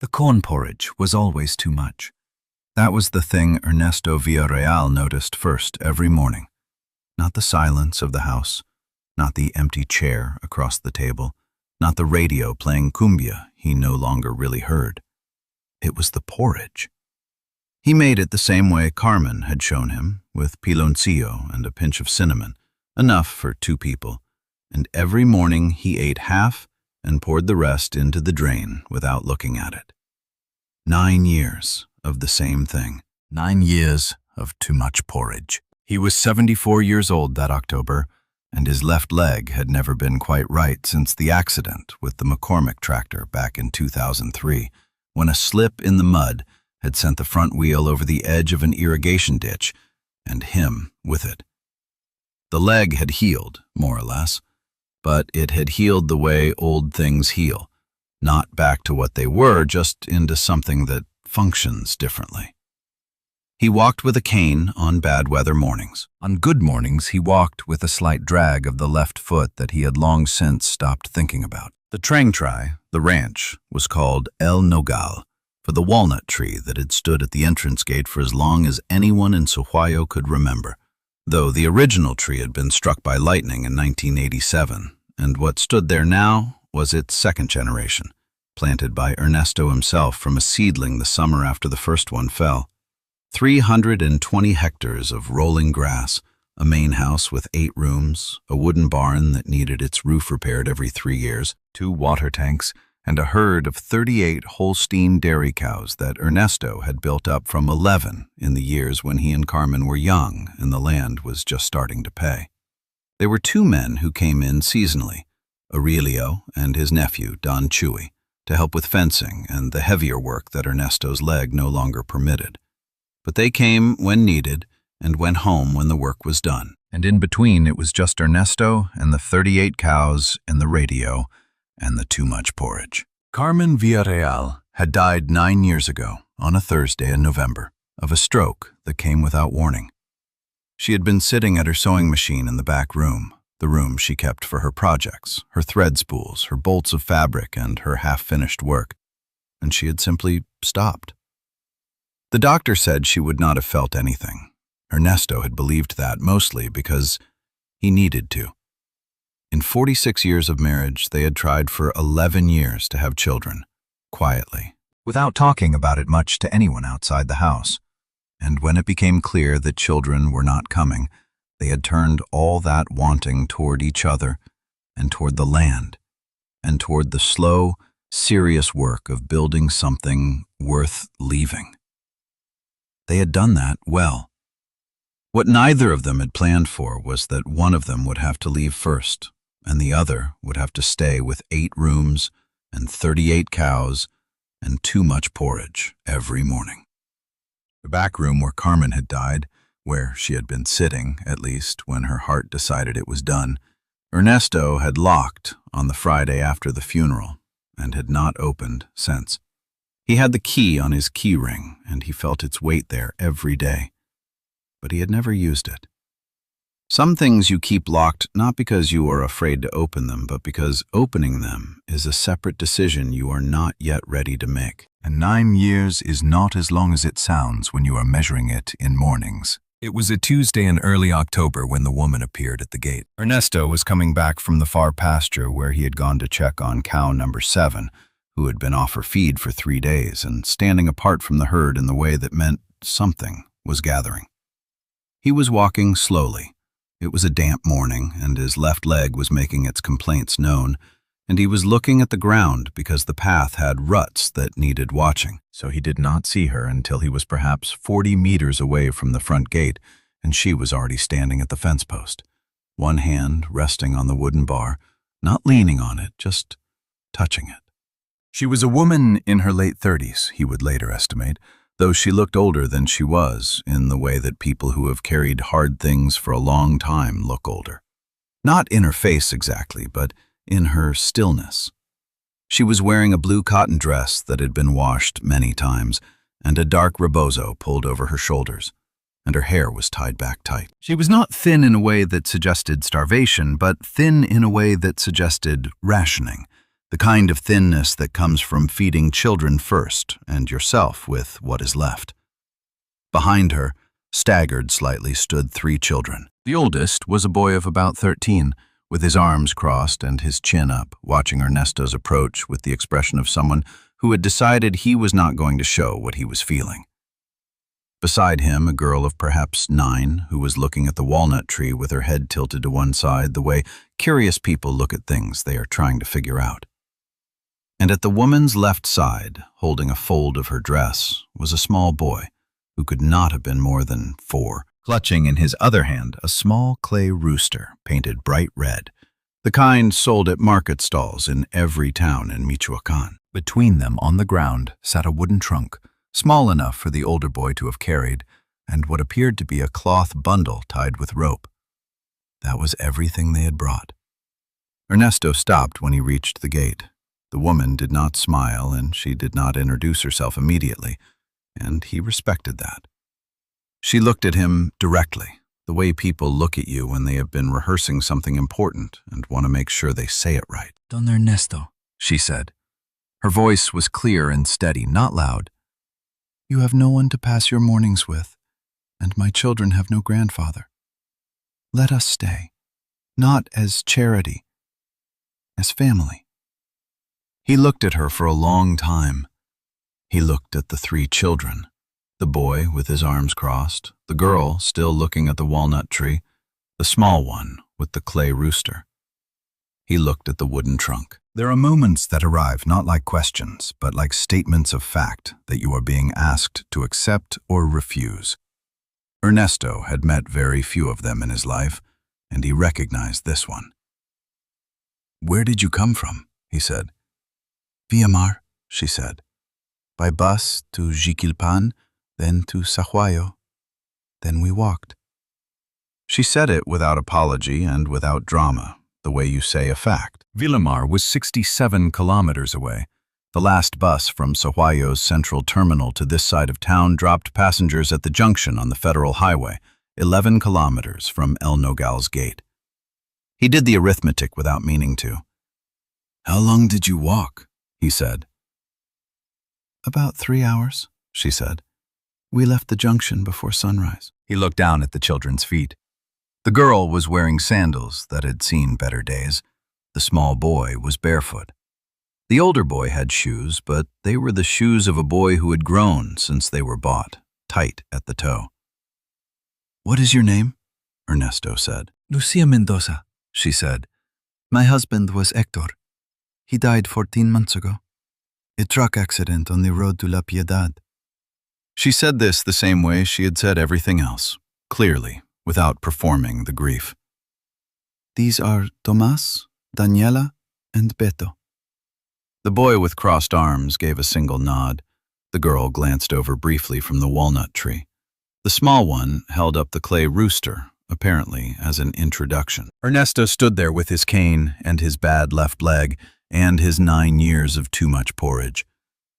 The corn porridge was always too much. That was the thing Ernesto Villarreal noticed first every morning. Not the silence of the house, not the empty chair across the table, not the radio playing cumbia he no longer really heard. It was the porridge. He made it the same way Carmen had shown him, with piloncillo and a pinch of cinnamon, enough for 2 people, and every morning he ate half and poured the rest into the drain without looking at it. 9 years of the same thing. 9 years of too much porridge. He was 74 years old that October, and his left leg had never been quite right since the accident with the McCormick tractor back in 2003, when a slip in the mud had sent the front wheel over the edge of an irrigation ditch, and him with it. The leg had healed, more or less, but it had healed the way old things heal, not back to what they were, just into something that functions differently. He walked with a cane on bad weather mornings. On good mornings, he walked with a slight drag of the left foot that he had long since stopped thinking about. The Trangtry, the ranch, was called El Nogal, for the walnut tree that had stood at the entrance gate for as long as anyone in Sohuayo could remember, though the original tree had been struck by lightning in 1987, and what stood there now was its second generation, planted by Ernesto himself from a seedling the summer after the first one fell. 320 hectares of rolling grass, a main house with 8 rooms, a wooden barn that needed its roof repaired every 3 years, 2 water tanks, and a herd of 38 Holstein dairy cows that Ernesto had built up from 11 in the years when he and Carmen were young and the land was just starting to pay. There were 2 men who came in seasonally, Aurelio and his nephew, Don Chuy, to help with fencing and the heavier work that Ernesto's leg no longer permitted. But they came when needed and went home when the work was done. And in between, it was just Ernesto and the 38 cows and the radio and the too much porridge. Carmen Villarreal had died 9 years ago, on a Thursday in November, of a stroke that came without warning. She had been sitting at her sewing machine in the back room, the room she kept for her projects, her thread spools, her bolts of fabric, and her half-finished work, and she had simply stopped. The doctor said she would not have felt anything. Ernesto had believed that mostly because he needed to. In 46 years of marriage, they had tried for 11 years to have children, quietly, without talking about it much to anyone outside the house. And when it became clear that children were not coming, they had turned all that wanting toward each other and toward the land and toward the slow, serious work of building something worth leaving. They had done that well. What neither of them had planned for was that one of them would have to leave first, and the other would have to stay with 8 rooms and 38 cows and too much porridge every morning. The back room where Carmen had died, where she had been sitting, at least, when her heart decided it was done, Ernesto had locked on the Friday after the funeral and had not opened since. He had the key on his key ring, and he felt its weight there every day. But he had never used it. Some things you keep locked not because you are afraid to open them, but because opening them is a separate decision you are not yet ready to make. And 9 years is not as long as it sounds when you are measuring it in mornings. It was a Tuesday in early October when the woman appeared at the gate. Ernesto was coming back from the far pasture where he had gone to check on cow number 7, who had been off her feed for 3 days and standing apart from the herd in the way that meant something was gathering. He was walking slowly. It was a damp morning, and his left leg was making its complaints known, and he was looking at the ground because the path had ruts that needed watching. So he did not see her until he was perhaps 40 meters away from the front gate, and she was already standing at the fence post, one hand resting on the wooden bar, not leaning on it, just touching it. She was a woman in her late 30s, he would later estimate, though she looked older than she was in the way that people who have carried hard things for a long time look older. Not in her face exactly, but in her stillness. She was wearing a blue cotton dress that had been washed many times, and a dark rebozo pulled over her shoulders, and her hair was tied back tight. She was not thin in a way that suggested starvation, but thin in a way that suggested rationing, the kind of thinness that comes from feeding children first and yourself with what is left. Behind her, staggered slightly, stood 3 children. The oldest was a boy of about 13, with his arms crossed and his chin up, watching Ernesto's approach with the expression of someone who had decided he was not going to show what he was feeling. Beside him, a girl of perhaps 9, who was looking at the walnut tree with her head tilted to one side, the way curious people look at things they are trying to figure out. And at the woman's left side, holding a fold of her dress, was a small boy, who could not have been more than 4, clutching in his other hand a small clay rooster painted bright red, the kind sold at market stalls in every town in Michoacan. Between them on the ground sat a wooden trunk, small enough for the older boy to have carried, and what appeared to be a cloth bundle tied with rope. That was everything they had brought. Ernesto stopped when he reached the gate. The woman did not smile, and she did not introduce herself immediately, and he respected that. She looked at him directly, the way people look at you when they have been rehearsing something important and want to make sure they say it right. Don Ernesto, she said. Her voice was clear and steady, not loud. You have no one to pass your mornings with, and my children have no grandfather. Let us stay, not as charity, as family. He looked at her for a long time. He looked at the 3 children, the boy with his arms crossed, the girl still looking at the walnut tree, the small one with the clay rooster. He looked at the wooden trunk. There are moments that arrive not like questions, but like statements of fact that you are being asked to accept or refuse. Ernesto had met very few of them in his life, and he recognized this one. Where did you come from? He said. Via mar, she said. By bus to Jiquilpan, then to Sahuayo. Then we walked. She said it without apology and without drama, the way you say a fact. Villamar was 67 kilometers away. The last bus from Sahuayo's central terminal to this side of town dropped passengers at the junction on the federal highway, 11 kilometers from El Nogal's gate. He did the arithmetic without meaning to. How long did you walk? He said. About 3 hours, she said. We left the junction before sunrise. He looked down at the children's feet. The girl was wearing sandals that had seen better days. The small boy was barefoot. The older boy had shoes, but they were the shoes of a boy who had grown since they were bought, tight at the toe. What is your name? Ernesto said. Lucia Mendoza, She said. my husband was Hector. He died 14 months ago. A truck accident on the road to La Piedad. She said this the same way she had said everything else, clearly, without performing the grief. These are Tomás, Daniela, and Beto. The boy with crossed arms gave a single nod. The girl glanced over briefly from the walnut tree. The small one held up the clay rooster, apparently as an introduction. Ernesto stood there with his cane and his bad left leg and his 9 years of too much porridge,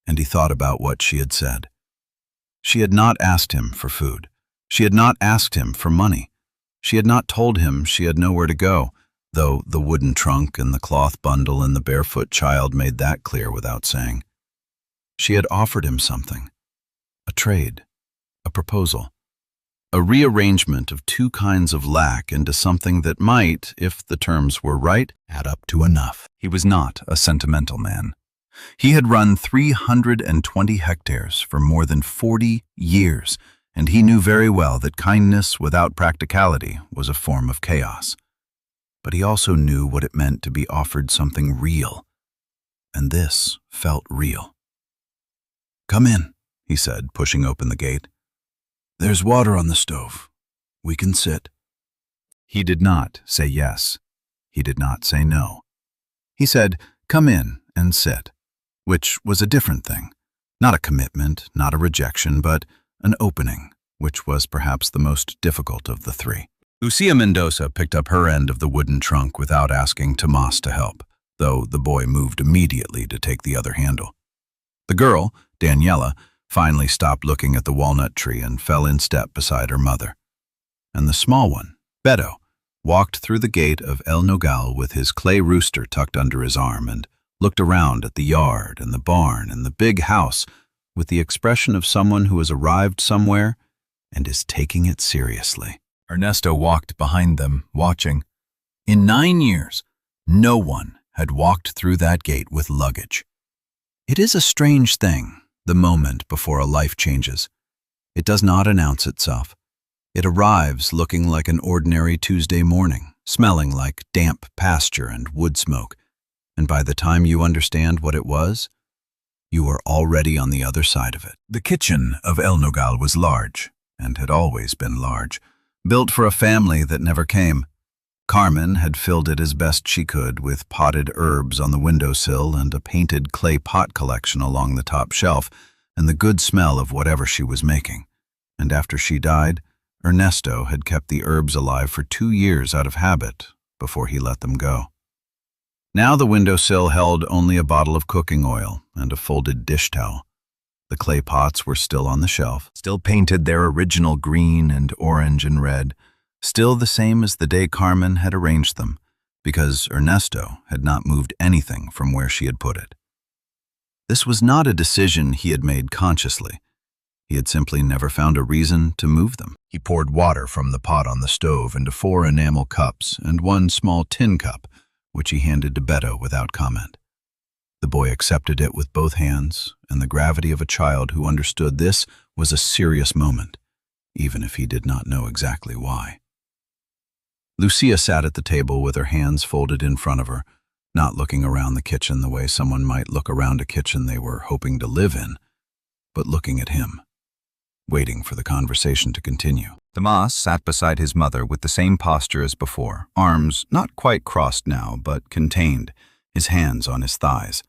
and he thought about what she had said. She had not asked him for food. She had not asked him for money. She had not told him she had nowhere to go, though the wooden trunk and the cloth bundle and the barefoot child made that clear without saying. She had offered him something. A trade. A proposal. A rearrangement of 2 kinds of lack into something that might, if the terms were right, add up to enough. He was not a sentimental man. He had run 320 hectares for more than 40 years, and he knew very well that kindness without practicality was a form of chaos. But he also knew what it meant to be offered something real, and this felt real. Come in, he said, pushing open the gate. There's water on the stove. We can sit. He did not say yes. He did not say no. He said, come in and sit, which was a different thing. Not a commitment, not a rejection, but an opening, which was perhaps the most difficult of the 3. Lucia Mendoza picked up her end of the wooden trunk without asking Tomás to help, though the boy moved immediately to take the other handle. The girl, Daniela, finally stopped looking at the walnut tree and fell in step beside her mother. And the small one, Beto, walked through the gate of El Nogal with his clay rooster tucked under his arm and looked around at the yard and the barn and the big house with the expression of someone who has arrived somewhere and is taking it seriously. Ernesto walked behind them, watching. In 9 years, no one had walked through that gate with luggage. It is a strange thing, the moment before a life changes. It does not announce itself. It arrives looking like an ordinary Tuesday morning, smelling like damp pasture and wood smoke, and by the time you understand what it was, you are already on the other side of it. The kitchen of El Nogal was large, and had always been large, built for a family that never came. Carmen had filled it as best she could with potted herbs on the windowsill and a painted clay pot collection along the top shelf, and the good smell of whatever she was making. And after she died, Ernesto had kept the herbs alive for 2 years out of habit before he let them go. Now the windowsill held only a bottle of cooking oil and a folded dish towel. The clay pots were still on the shelf, still painted their original green and orange and red, still the same as the day Carmen had arranged them, because Ernesto had not moved anything from where she had put it. This was not a decision he had made consciously. He had simply never found a reason to move them. He poured water from the pot on the stove into 4 enamel cups and 1 small tin cup, which he handed to Beto without comment. The boy accepted it with both hands, and the gravity of a child who understood this was a serious moment, even if he did not know exactly why. Lucia sat at the table with her hands folded in front of her, not looking around the kitchen the way someone might look around a kitchen they were hoping to live in, but looking at him, waiting for the conversation to continue. Tomas sat beside his mother with the same posture as before, arms not quite crossed now, but contained, his hands on his thighs.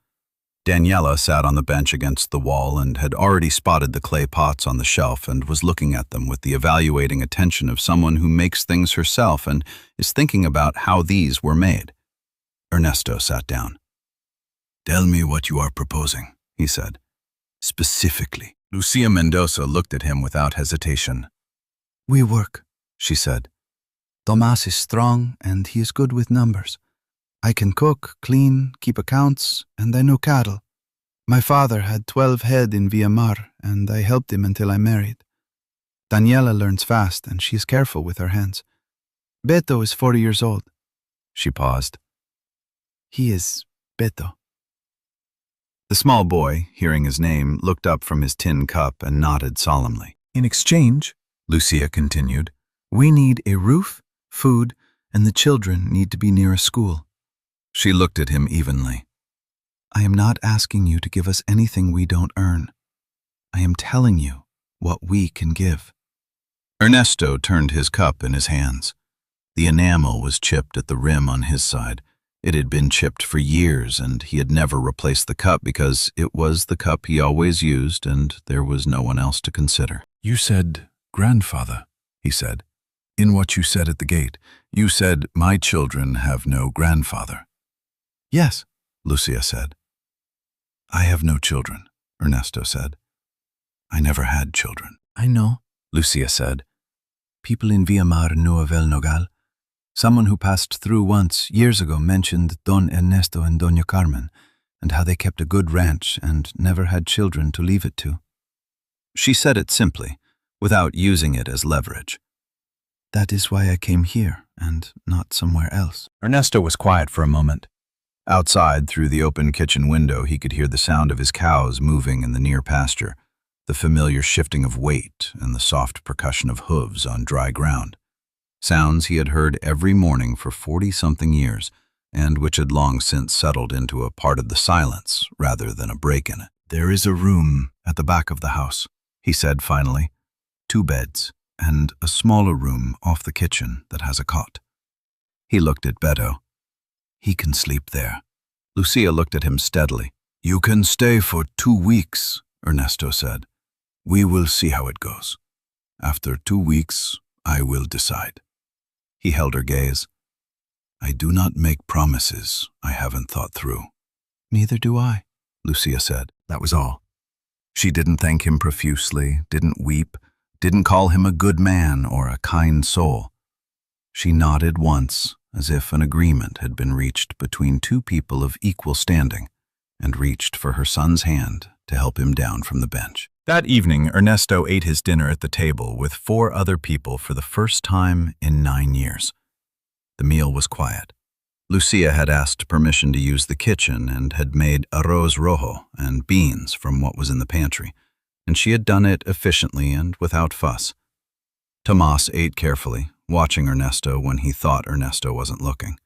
Daniela sat on the bench against the wall and had already spotted the clay pots on the shelf and was looking at them with the evaluating attention of someone who makes things herself and is thinking about how these were made. Ernesto sat down. "Tell me what you are proposing," he said. "Specifically." Lucia Mendoza looked at him without hesitation. We work, she said. Tomas is strong and he is good with numbers. I can cook, clean, keep accounts, and I know cattle. My father had 12 head in Villamar, and I helped him until I married. Daniela learns fast, and she is careful with her hands. Beto is 40 years old. She paused. He is Beto. The small boy, hearing his name, looked up from his tin cup and nodded solemnly. In exchange, Lucia continued, we need a roof, food, and the children need to be near a school. She looked at him evenly. I am not asking you to give us anything we don't earn. I am telling you what we can give. Ernesto turned his cup in his hands. The enamel was chipped at the rim on his side. It had been chipped for years, and he had never replaced the cup because it was the cup he always used and there was no one else to consider. You said, grandfather, he said. In what you said at the gate, you said, my children have no grandfather. Yes, Lucia said. I have no children, Ernesto said. I never had children. I know, Lucia said. People in Villamar knew of El Nogal. Someone who passed through once, years ago, mentioned Don Ernesto and Doña Carmen, and how they kept a good ranch and never had children to leave it to. She said it simply, without using it as leverage. That is why I came here, and not somewhere else. Ernesto was quiet for a moment. Outside, through the open kitchen window, he could hear the sound of his cows moving in the near pasture, the familiar shifting of weight and the soft percussion of hooves on dry ground. Sounds he had heard every morning for 40-something years, and which had long since settled into a part of the silence rather than a break in it. There is a room at the back of the house, he said finally. 2 beds, and a smaller room off the kitchen that has a cot. He looked at Beto. He can sleep there. Lucia looked at him steadily. You can stay for 2 weeks, Ernesto said. We will see how it goes. After 2 weeks, I will decide. He held her gaze. I do not make promises I haven't thought through. Neither do I, Lucia said. That was all. She didn't thank him profusely, didn't weep, didn't call him a good man or a kind soul. She nodded once, as if an agreement had been reached between 2 people of equal standing. and reached for her son's hand to help him down from the bench. That evening, Ernesto ate his dinner at the table with 4 other people for the first time in 9 years. The meal was quiet. Lucia had asked permission to use the kitchen and had made arroz rojo and beans from what was in the pantry, and she had done it efficiently and without fuss. Tomas ate carefully, watching Ernesto when he thought Ernesto wasn't looking.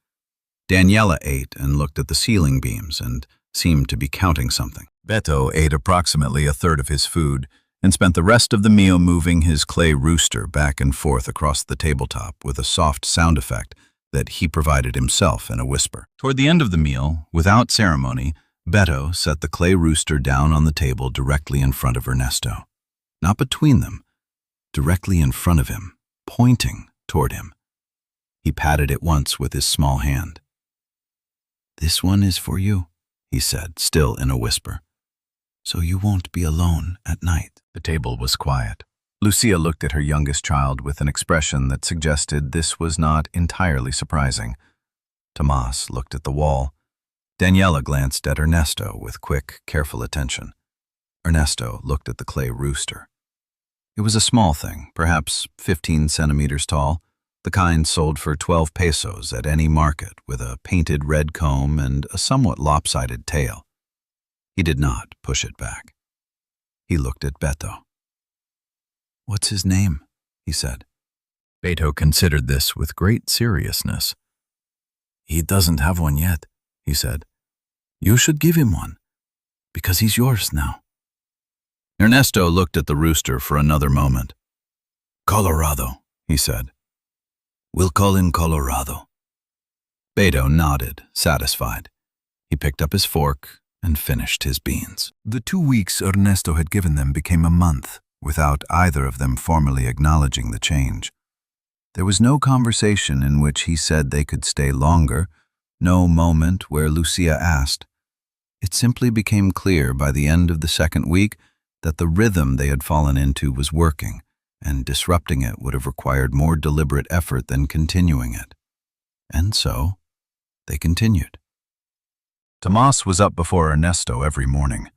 Daniela ate and looked at the ceiling beams and seemed to be counting something. Beto ate approximately a third of his food and spent the rest of the meal moving his clay rooster back and forth across the tabletop with a soft sound effect that he provided himself in a whisper. Toward the end of the meal, without ceremony, Beto set the clay rooster down on the table directly in front of Ernesto. Not between them, directly in front of him, pointing toward him. He patted it once with his small hand. "This one is for you," he said, still in a whisper, "so you won't be alone at night." The table was quiet. Lucia looked at her youngest child with an expression that suggested this was not entirely surprising. Tomas looked at the wall. Daniela glanced at Ernesto with quick, careful attention. Ernesto looked at the clay rooster. It was a small thing, perhaps 15 centimeters tall, the kind sold for 12 pesos at any market, with a painted red comb and a somewhat lopsided tail. He did not push it back. He looked at Beto. "What's his name?" he said. Beto considered this with great seriousness. "He doesn't have one yet," he said. "You should give him one, because he's yours now." Ernesto looked at the rooster for another moment. "Colorado," he said. "We'll call him Colorado." Beto nodded, satisfied. He picked up his fork and finished his beans. The 2 weeks Ernesto had given them became a month, without either of them formally acknowledging the change. There was no conversation in which he said they could stay longer, no moment where Lucia asked. It simply became clear by the end of the 2nd week that the rhythm they had fallen into was working, and disrupting it would have required more deliberate effort than continuing it. And so, they continued. Tomas was up before Ernesto every morning.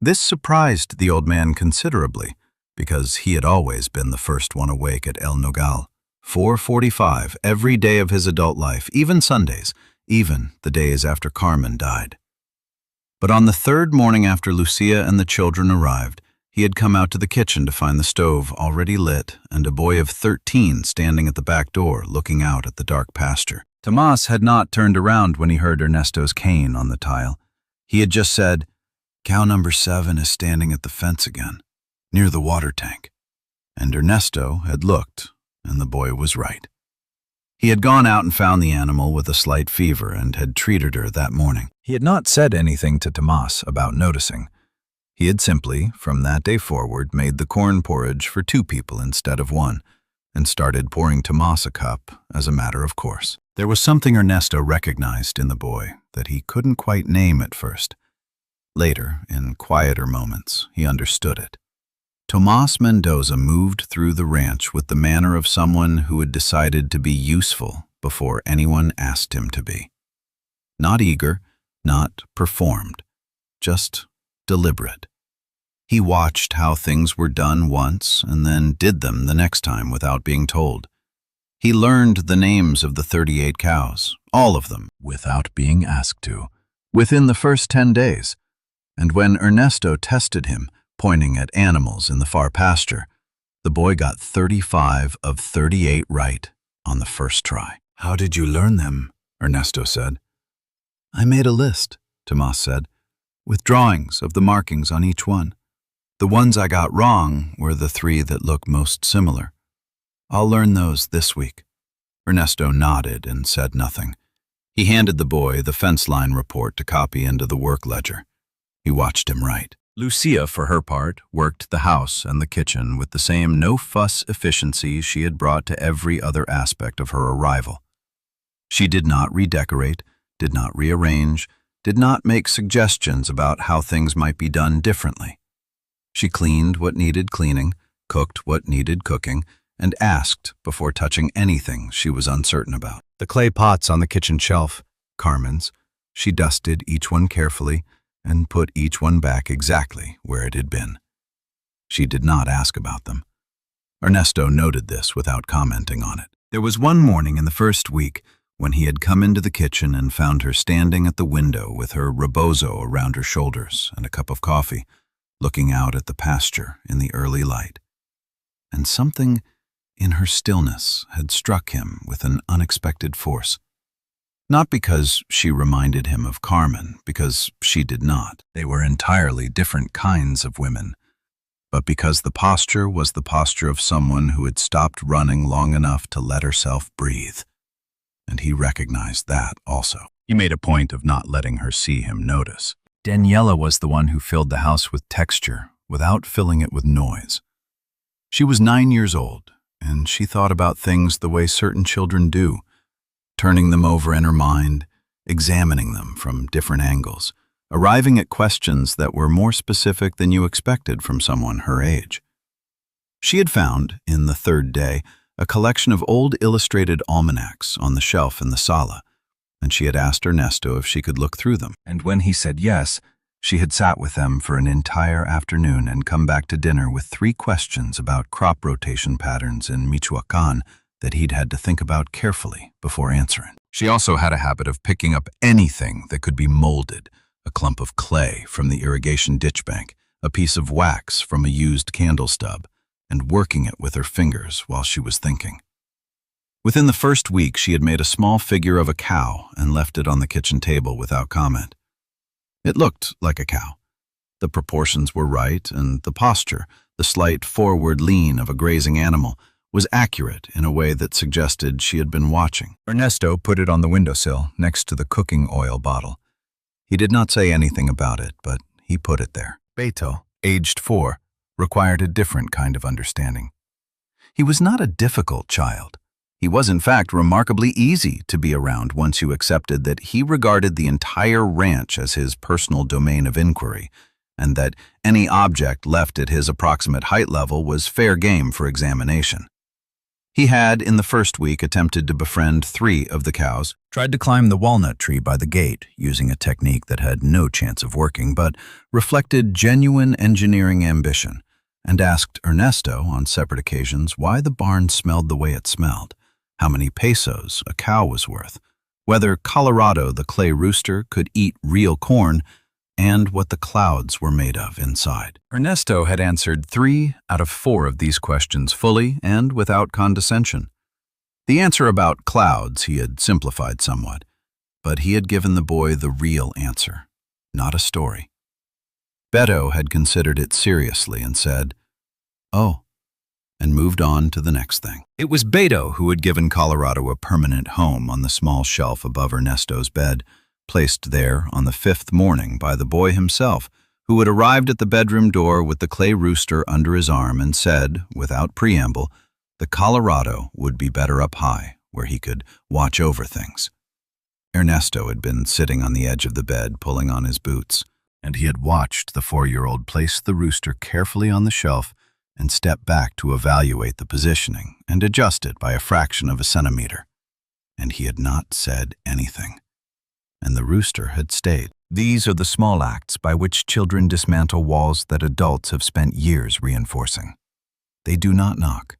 This surprised the old man considerably, because he had always been the first one awake at El Nogal, 4:45 every day of his adult life, even Sundays, even the days after Carmen died. But on the 3rd morning after Lucia and the children arrived, he had come out to the kitchen to find the stove already lit and a boy of 13 standing at the back door looking out at the dark pasture. Tomas had not turned around when he heard Ernesto's cane on the tile. He had just said, "Cow number 7 is standing at the fence again, near the water tank." And Ernesto had looked, and the boy was right. He had gone out and found the animal with a slight fever and had treated her that morning. He had not said anything to Tomas about noticing. He had simply, from that day forward, made the corn porridge for 2 people instead of 1, and started pouring Tomas a cup as a matter of course. There was something Ernesto recognized in the boy that he couldn't quite name at first. Later, in quieter moments, he understood it. Tomas Mendoza moved through the ranch with the manner of someone who had decided to be useful before anyone asked him to be. Not eager, not performed, just deliberate. He watched how things were done once and then did them the next time without being told. He learned the names of the 38 cows, all of them, without being asked to, within the first 10 days. And when Ernesto tested him, pointing at animals in the far pasture, the boy got 35 of 38 right on the first try. "How did you learn them?" Ernesto said. "I made a list," Tomas said, "with drawings of the markings on each one. The ones I got wrong were the 3 that look most similar. I'll learn those this week." Ernesto nodded and said nothing. He handed the boy the fence line report to copy into the work ledger. He watched him write. Lucia, for her part, worked the house and the kitchen with the same no-fuss efficiency she had brought to every other aspect of her arrival. She did not redecorate, did not rearrange, did not make suggestions about how things might be done differently. She cleaned what needed cleaning, cooked what needed cooking, and asked before touching anything she was uncertain about. The clay pots on the kitchen shelf, Carmen's, she dusted each one carefully and put each one back exactly where it had been. She did not ask about them. Ernesto noted this without commenting on it. There was one morning in the first week when he had come into the kitchen and found her standing at the window with her rebozo around her shoulders and a cup of coffee, looking out at the pasture in the early light. And something in her stillness had struck him with an unexpected force. Not because she reminded him of Carmen, because she did not. They were entirely different kinds of women. But because the posture was the posture of someone who had stopped running long enough to let herself breathe. And he recognized that also. He made a point of not letting her see him notice. Daniela was the one who filled the house with texture, without filling it with noise. She was 9 years old, and she thought about things the way certain children do, turning them over in her mind, examining them from different angles, arriving at questions that were more specific than you expected from someone her age. She had found, in the third day, a collection of old illustrated almanacs on the shelf in the sala, and she had asked Ernesto if she could look through them. And when he said yes, she had sat with them for an entire afternoon and come back to dinner with 3 questions about crop rotation patterns in Michoacán that he'd had to think about carefully before answering. She also had a habit of picking up anything that could be molded, a clump of clay from the irrigation ditch bank, a piece of wax from a used candle stub, and working it with her fingers while she was thinking. Within the first week, she had made a small figure of a cow and left it on the kitchen table without comment. It looked like a cow. The proportions were right, and the posture, the slight forward lean of a grazing animal, was accurate in a way that suggested she had been watching. Ernesto put it on the windowsill next to the cooking oil bottle. He did not say anything about it, but he put it there. Beto, aged 4, required a different kind of understanding. He was not a difficult child. He was, in fact, remarkably easy to be around once you accepted that he regarded the entire ranch as his personal domain of inquiry, and that any object left at his approximate height level was fair game for examination. He had, in the first week, attempted to befriend 3 of the cows, tried to climb the walnut tree by the gate, using a technique that had no chance of working, but reflected genuine engineering ambition, and asked Ernesto on separate occasions why the barn smelled the way it smelled, how many pesos a cow was worth, whether Colorado the clay rooster could eat real corn, and what the clouds were made of inside. Ernesto had answered 3 out of 4 of these questions fully and without condescension. The answer about clouds he had simplified somewhat, but he had given the boy the real answer, not a story. Beto had considered it seriously and said, "Oh," and moved on to the next thing. It was Beto who had given Colorado a permanent home on the small shelf above Ernesto's bed, placed there on the 5th morning by the boy himself, who had arrived at the bedroom door with the clay rooster under his arm and said, without preamble, the Colorado would be better up high, where he could watch over things. Ernesto had been sitting on the edge of the bed pulling on his boots, and he had watched the 4-year-old place the rooster carefully on the shelf and step back to evaluate the positioning and adjust it by a fraction of a centimeter. And he had not said anything. And the rooster had stayed. These are the small acts by which children dismantle walls that adults have spent years reinforcing. They do not knock.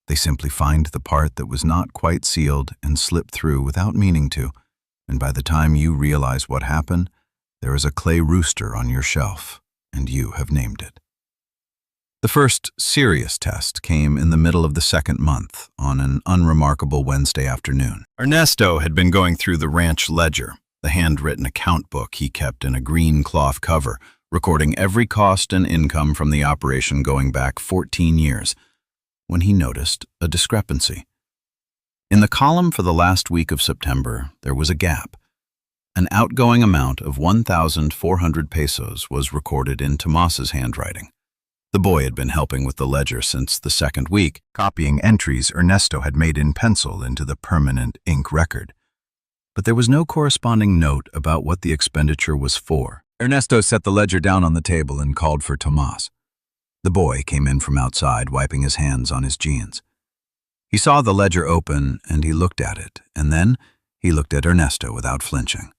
They simply find the part that was not quite sealed and slip through without meaning to, and by the time you realize what happened, there is a clay rooster on your shelf, and you have named it. The first serious test came in the middle of the 2nd month, on an unremarkable Wednesday afternoon. Ernesto had been going through the ranch ledger, the handwritten account book he kept in a green cloth cover, recording every cost and income from the operation going back 14 years, when he noticed a discrepancy. In the column for the last week of September, there was a gap. An outgoing amount of 1,400 pesos was recorded in Tomas's handwriting. The boy had been helping with the ledger since the 2nd week, copying entries Ernesto had made in pencil into the permanent ink record. But there was no corresponding note about what the expenditure was for. Ernesto set the ledger down on the table and called for Tomas. The boy came in from outside, wiping his hands on his jeans. He saw the ledger open, and he looked at it, and then he looked at Ernesto without flinching.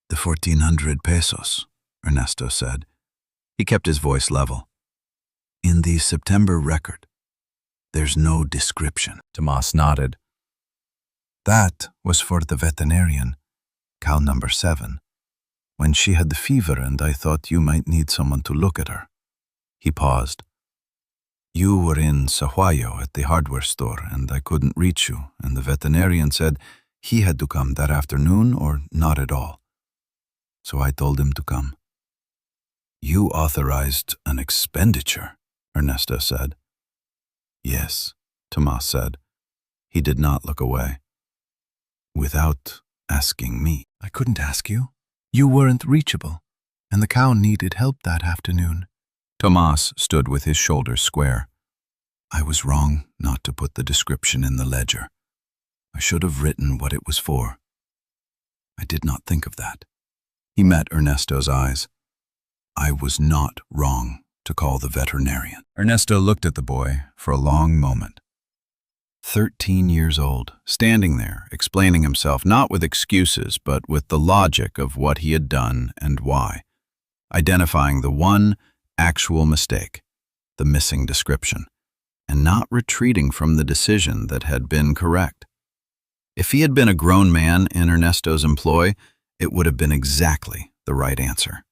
The 1,400 pesos, Ernesto said. He kept his voice level. In the September record, there's no description. Tomas nodded. That was for the veterinarian, cow number 7, when she had the fever and I thought you might need someone to look at her. He paused. You were in Sahuayo at the hardware store and I couldn't reach you, and the veterinarian said he had to come that afternoon or not at all. So I told him to come. You authorized an expenditure, Ernesto said. Yes, Tomas said. He did not look away. Without asking me. I couldn't ask you. You weren't reachable, and the cow needed help that afternoon. Tomas stood with his shoulders square. I was wrong not to put the description in the ledger. I should have written what it was for. I did not think of that. He met Ernesto's eyes. I was not wrong to call the veterinarian. Ernesto looked at the boy for a long moment. 13 years old, standing there, explaining himself not with excuses, but with the logic of what he had done and why, identifying the one actual mistake, the missing description, and not retreating from the decision that had been correct. If he had been a grown man in Ernesto's employ, it would have been exactly the right answer.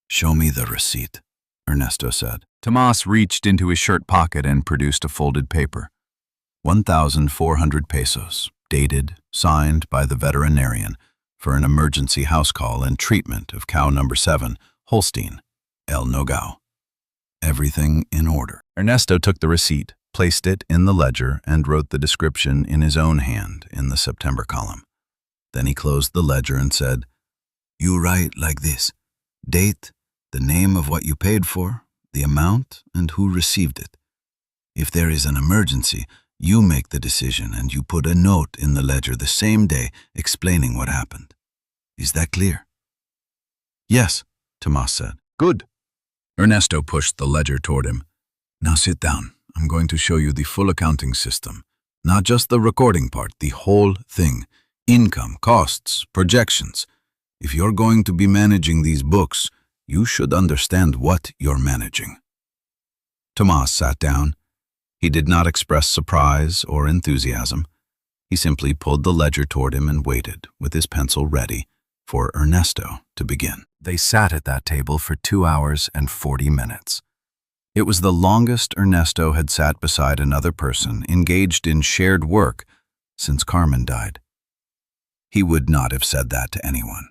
Show me the receipt, Ernesto said. Tomas reached into his shirt pocket and produced a folded paper. 1,400 pesos, dated, signed by the veterinarian, for an emergency house call and treatment of cow number 7, Holstein, El Nogao. Everything in order. Ernesto took the receipt, placed it in the ledger, and wrote the description in his own hand in the September column. Then he closed the ledger and said, You write like this: date, the name of what you paid for, the amount, and who received it. If there is an emergency, you make the decision and you put a note in the ledger the same day explaining what happened. Is that clear? Yes, Tomas said. Good. Ernesto pushed the ledger toward him. Now sit down. I'm going to show you the full accounting system. Not just the recording part, the whole thing. Income, costs, projections. If you're going to be managing these books, you should understand what you're managing. Tomas sat down. He did not express surprise or enthusiasm. He simply pulled the ledger toward him and waited, with his pencil ready, for Ernesto to begin. They sat at that table for 2 hours and 40 minutes. It was the longest Ernesto had sat beside another person engaged in shared work since Carmen died. He would not have said that to anyone.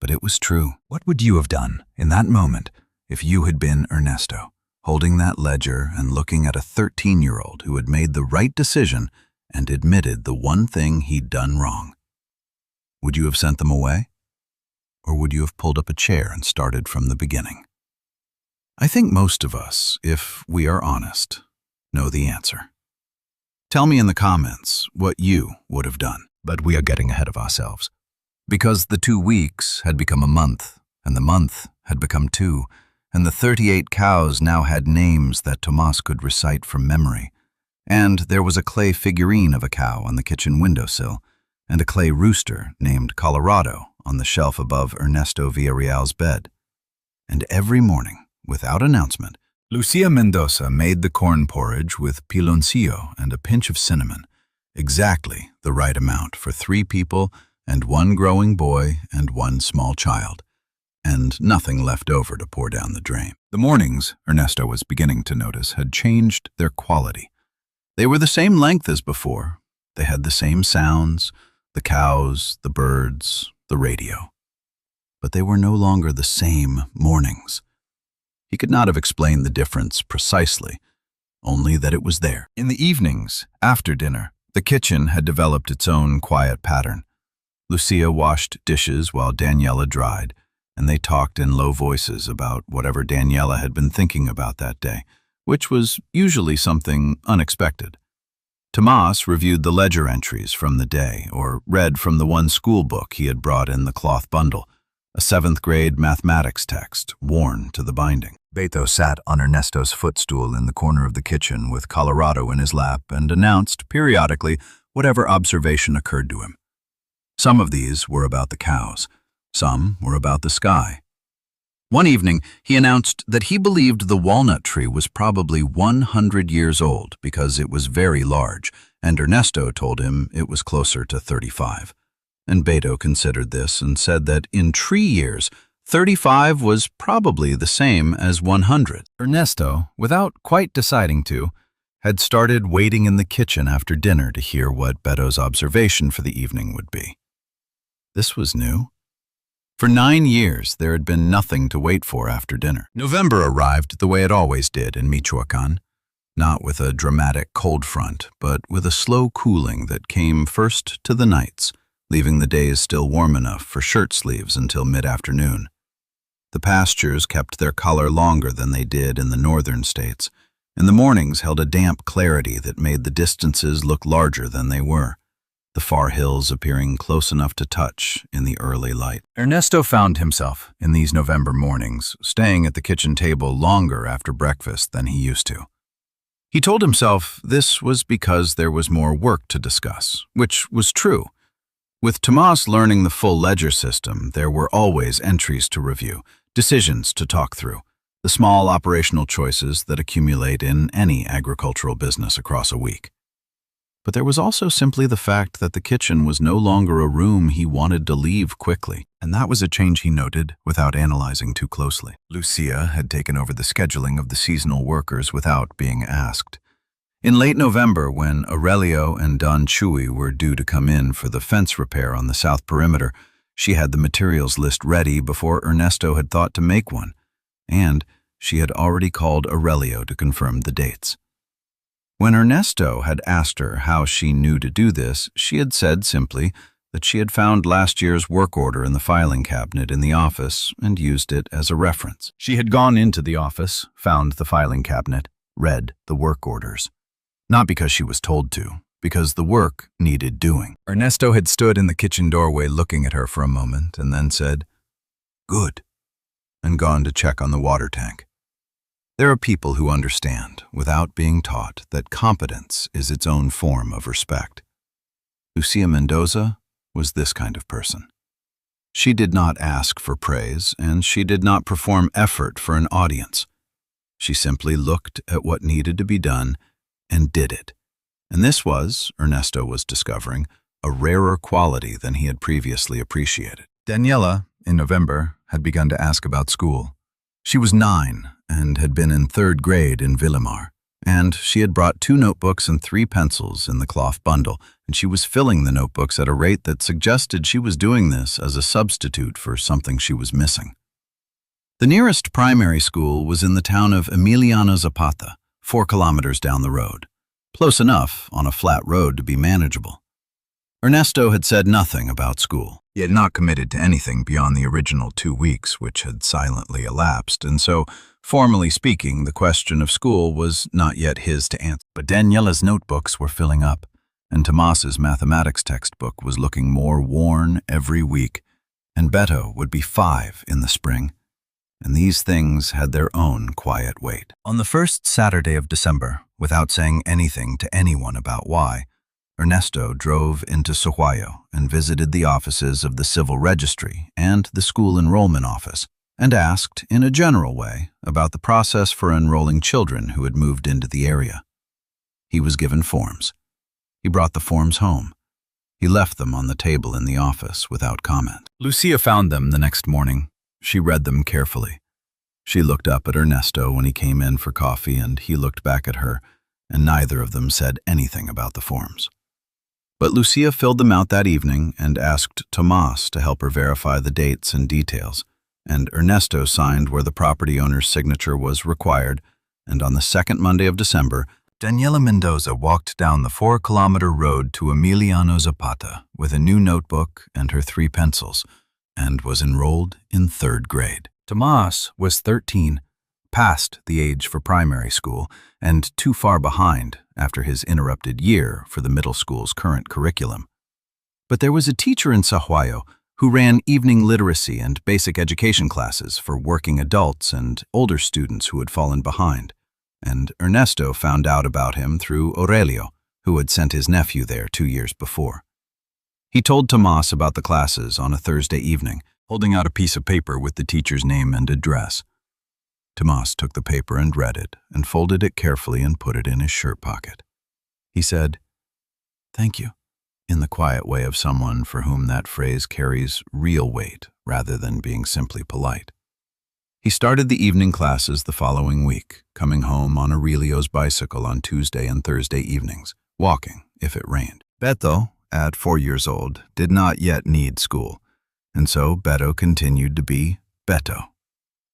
But it was true. What would you have done in that moment if you had been Ernesto, holding that ledger and looking at a 13-year-old who had made the right decision and admitted the one thing he'd done wrong? Would you have sent them away? Or would you have pulled up a chair and started from the beginning? I think most of us, if we are honest, know the answer. Tell me in the comments what you would have done, but we are getting ahead of ourselves. Because the 2 weeks had become a month, and the month had become 2, and the 38 cows now had names that Tomas could recite from memory. And there was a clay figurine of a cow on the kitchen windowsill, and a clay rooster named Colorado on the shelf above Ernesto Villarreal's bed. And every morning, without announcement, Lucia Mendoza made the corn porridge with piloncillo and a pinch of cinnamon, exactly the right amount for 3 people and 1 growing boy and 1 small child, and nothing left over to pour down the drain. The mornings, Ernesto was beginning to notice, had changed their quality. They were the same length as before. They had the same sounds, the cows, the birds, the radio. But they were no longer the same mornings. He could not have explained the difference precisely, only that it was there. In the evenings, after dinner, the kitchen had developed its own quiet pattern. Lucia washed dishes while Daniela dried, and they talked in low voices about whatever Daniela had been thinking about that day, which was usually something unexpected. Tomas reviewed the ledger entries from the day, or read from the one school book he had brought in the cloth bundle, a 7th grade mathematics text worn to the binding. Beto sat on Ernesto's footstool in the corner of the kitchen with Colorado in his lap and announced periodically whatever observation occurred to him. Some of these were about the cows. Some were about the sky. One evening, he announced that he believed the walnut tree was probably 100 years old because it was very large, and Ernesto told him it was closer to 35. And Beto considered this and said that in tree years, 35 was probably the same as 100. Ernesto, without quite deciding to, had started waiting in the kitchen after dinner to hear what Beto's observation for the evening would be. This was new. For 9 years, there had been nothing to wait for after dinner. November arrived the way it always did in Michoacan, not with a dramatic cold front, but with a slow cooling that came first to the nights, leaving the days still warm enough for shirt sleeves until mid-afternoon. The pastures kept their color longer than they did in the northern states, and the mornings held a damp clarity that made the distances look larger than they were, the far hills appearing close enough to touch in the early light. Ernesto found himself, in these November mornings, staying at the kitchen table longer after breakfast than he used to. He told himself this was because there was more work to discuss, which was true. With Tomas learning the full ledger system, there were always entries to review, decisions to talk through, the small operational choices that accumulate in any agricultural business across a week. But there was also simply the fact that the kitchen was no longer a room he wanted to leave quickly, and that was a change he noted without analyzing too closely. Lucia had taken over the scheduling of the seasonal workers without being asked. In late November, when Aurelio and Don Chuy were due to come in for the fence repair on the south perimeter, she had the materials list ready before Ernesto had thought to make one, and she had already called Aurelio to confirm the dates. When Ernesto had asked her how she knew to do this, she had said simply that she had found last year's work order in the filing cabinet in the office and used it as a reference. She had gone into the office, found the filing cabinet, read the work orders. Not because she was told to, because the work needed doing. Ernesto had stood in the kitchen doorway looking at her for a moment and then said, "Good," and gone to check on the water tank. There are people who understand, without being taught, that competence is its own form of respect. Lucia Mendoza was this kind of person. She did not ask for praise, and she did not perform effort for an audience. She simply looked at what needed to be done and did it. And this was, Ernesto was discovering, a rarer quality than he had previously appreciated. Daniela, in November, had begun to ask about school. She was 9 and had been in 3rd grade in Villamar, and she had brought 2 notebooks and 3 pencils in the cloth bundle, and she was filling the notebooks at a rate that suggested she was doing this as a substitute for something she was missing. The nearest primary school was in the town of Emiliano Zapata, 4 kilometers down the road, close enough on a flat road to be manageable. Ernesto had said nothing about school. He had not committed to anything beyond the original 2 weeks, which had silently elapsed, and so, formally speaking, the question of school was not yet his to answer. But Daniela's notebooks were filling up, and Tomas's mathematics textbook was looking more worn every week, and Beto would be 5 in the spring, and these things had their own quiet weight. On the first Saturday of December, without saying anything to anyone about why, Ernesto drove into Sohuayo and visited the offices of the Civil Registry and the school enrollment office, and asked, in a general way, about the process for enrolling children who had moved into the area. He was given forms. He brought the forms home. He left them on the table in the office without comment. Lucia found them the next morning. She read them carefully. She looked up at Ernesto when he came in for coffee, and he looked back at her, and neither of them said anything about the forms. But Lucia filled them out that evening and asked Tomas to help her verify the dates and details, and Ernesto signed where the property owner's signature was required, and on the second Monday of December, Daniela Mendoza walked down the 4-kilometer road to Emiliano Zapata with a new notebook and her 3 pencils, and was enrolled in 3rd grade. Tomas was 13, past the age for primary school, and too far behind after his interrupted year for the middle school's current curriculum. But there was a teacher in Sohuayo who ran evening literacy and basic education classes for working adults and older students who had fallen behind, and Ernesto found out about him through Aurelio, who had sent his nephew there 2 years before. He told Tomas about the classes on a Thursday evening, holding out a piece of paper with the teacher's name and address. Tomas took the paper and read it, and folded it carefully and put it in his shirt pocket. He said, "Thank you," in the quiet way of someone for whom that phrase carries real weight rather than being simply polite. He started the evening classes the following week, coming home on Aurelio's bicycle on Tuesday and Thursday evenings, walking if it rained. Beto, at 4 years old, did not yet need school, and so Beto continued to be Beto,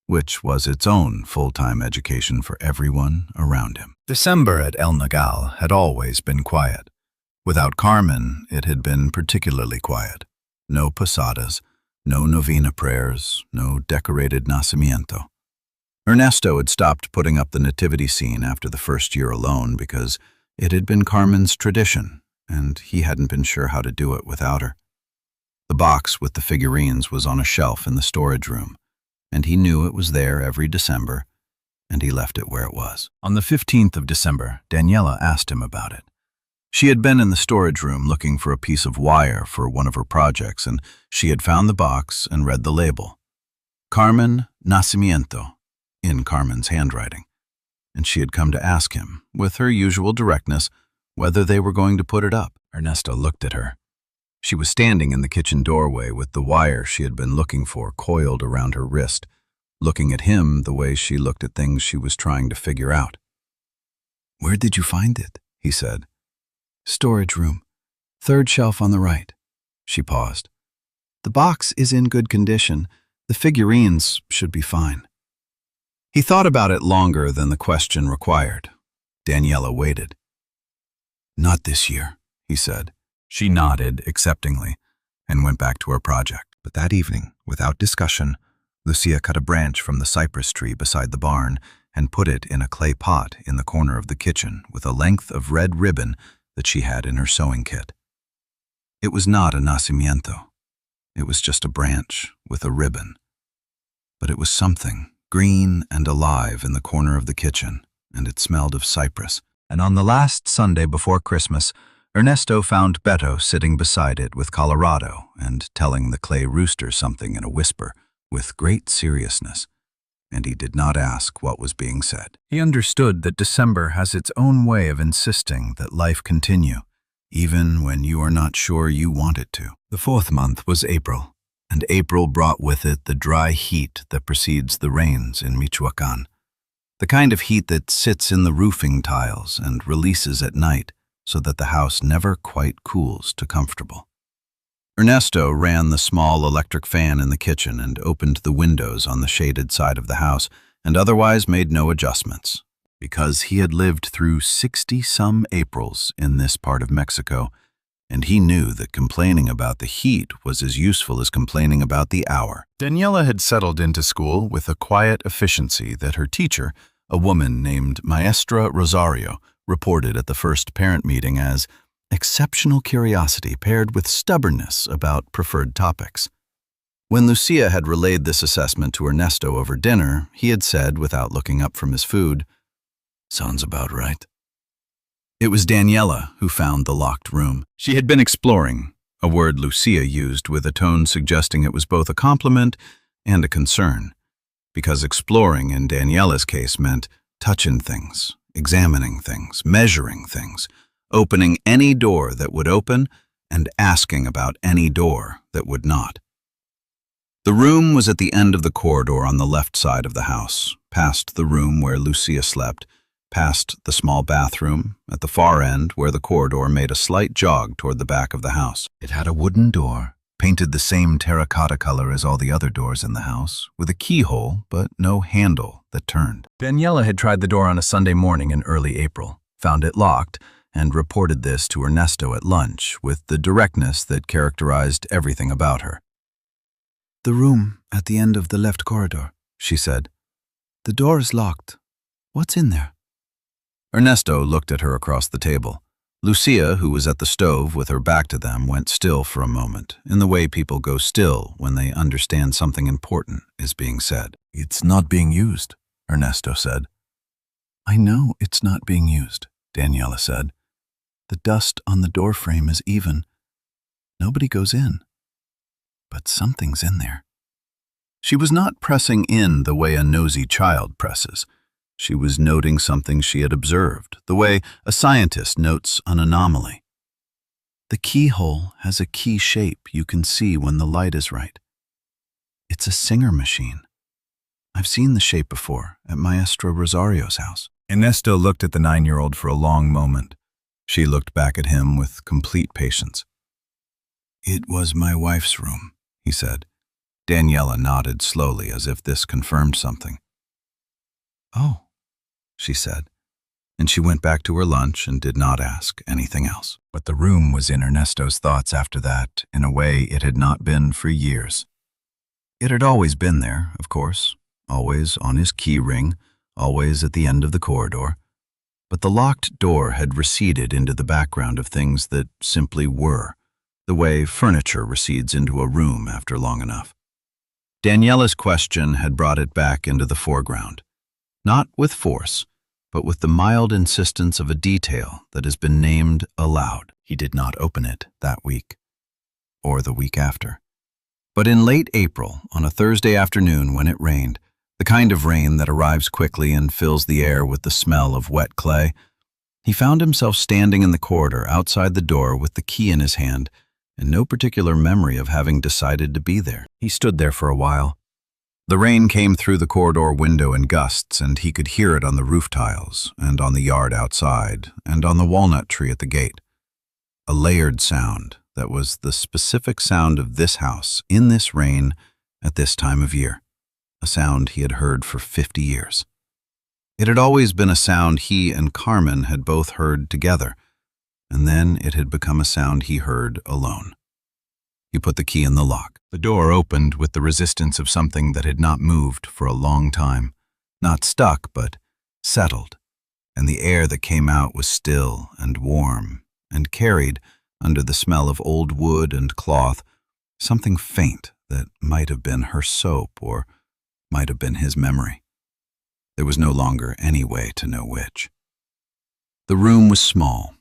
which was its own full-time education for everyone around him. December at El Nagal had always been quiet. Without Carmen, it had been particularly quiet. No posadas, no novena prayers, no decorated nacimiento. Ernesto had stopped putting up the nativity scene after the first year alone because it had been Carmen's tradition, and he hadn't been sure how to do it without her. The box with the figurines was on a shelf in the storage room, and he knew it was there every December, and he left it where it was. On the 15th of December, Daniela asked him about it. She had been in the storage room looking for a piece of wire for one of her projects, and she had found the box and read the label. Carmen Nacimiento, in Carmen's handwriting. And she had come to ask him, with her usual directness, whether they were going to put it up. Ernesto looked at her. She was standing in the kitchen doorway with the wire she had been looking for coiled around her wrist, looking at him the way she looked at things she was trying to figure out. "Where did you find it?" he said. "Storage room, 3rd shelf on the right." She paused. "The box is in good condition. The figurines should be fine." He thought about it longer than the question required. Daniela waited. "Not this year," he said. She nodded acceptingly and went back to her project. But that evening, without discussion, Lucia cut a branch from the cypress tree beside the barn and put it in a clay pot in the corner of the kitchen with a length of red ribbon that she had in her sewing kit. It was not a nacimiento. It was just a branch with a ribbon. But it was something green and alive in the corner of the kitchen, and it smelled of cypress. And on the last Sunday before Christmas, Ernesto found Beto sitting beside it with Colorado and telling the clay rooster something in a whisper with great seriousness, and he did not ask what was being said. He understood that December has its own way of insisting that life continue, even when you are not sure you want it to. The 4th month was April, and April brought with it the dry heat that precedes the rains in Michoacán, the kind of heat that sits in the roofing tiles and releases at night so that the house never quite cools to comfortable. Ernesto ran the small electric fan in the kitchen and opened the windows on the shaded side of the house and otherwise made no adjustments. Because he had lived through 60-some Aprils in this part of Mexico, and he knew that complaining about the heat was as useful as complaining about the hour. Daniela had settled into school with a quiet efficiency that her teacher, a woman named Maestra Rosario, reported at the first parent meeting as exceptional curiosity paired with stubbornness about preferred topics. When Lucia had relayed this assessment to Ernesto over dinner, he had said, without looking up from his food, "Sounds about right." It was Daniela who found the locked room. She had been exploring, a word Lucia used with a tone suggesting it was both a compliment and a concern, because exploring in Daniela's case meant touching things, examining things, measuring things, opening any door that would open and asking about any door that would not. The room was at the end of the corridor on the left side of the house, past the room where Lucia slept, past the small bathroom, at the far end where the corridor made a slight jog toward the back of the house. It had a wooden door, painted the same terracotta color as all the other doors in the house, with a keyhole but no handle that turned. Daniela had tried the door on a Sunday morning in early April, found it locked, and reported this to Ernesto at lunch with the directness that characterized everything about her. "The room at the end of the left corridor," she said. "The door is locked. What's in there?" Ernesto looked at her across the table. Lucia, who was at the stove with her back to them, went still for a moment, in the way people go still when they understand something important is being said. "It's not being used," Ernesto said. "I know it's not being used," Daniela said. "The dust on the doorframe is even. Nobody goes in. But something's in there. She was not pressing in the way a nosy child presses. She was noting something she had observed, the way a scientist notes an anomaly. The keyhole has a key shape you can see when the light is right. It's a Singer machine. I've seen the shape before at Maestro Rosario's house. Ernesto looked at the 9-year-old for a long moment. She looked back at him with complete patience. It was my wife's room, he said. Daniela nodded slowly as if this confirmed something. Oh, she said, and she went back to her lunch and did not ask anything else. But the room was in Ernesto's thoughts after that in a way it had not been for years. It had always been there, of course, always on his key ring, always at the end of the corridor. But the locked door had receded into the background of things that simply were, the way furniture recedes into a room after long enough. Daniela's question had brought it back into the foreground, not with force, but with the mild insistence of a detail that has been named aloud. He did not open it that week, or the week after. But in late April, on a Thursday afternoon when it rained, the kind of rain that arrives quickly and fills the air with the smell of wet clay, he found himself standing in the corridor outside the door with the key in his hand and no particular memory of having decided to be there. He stood there for a while. The rain came through the corridor window in gusts, and he could hear it on the roof tiles, and on the yard outside, and on the walnut tree at the gate. A layered sound that was the specific sound of this house, in this rain, at this time of year. A sound he had heard for 50 years. It had always been a sound he and Carmen had both heard together, and then it had become a sound he heard alone. He put the key in the lock. The door opened with the resistance of something that had not moved for a long time, not stuck, but settled, and the air that came out was still and warm, and carried, under the smell of old wood and cloth, something faint that might have been her soap or might have been his memory. There was no longer any way to know which. The room was small,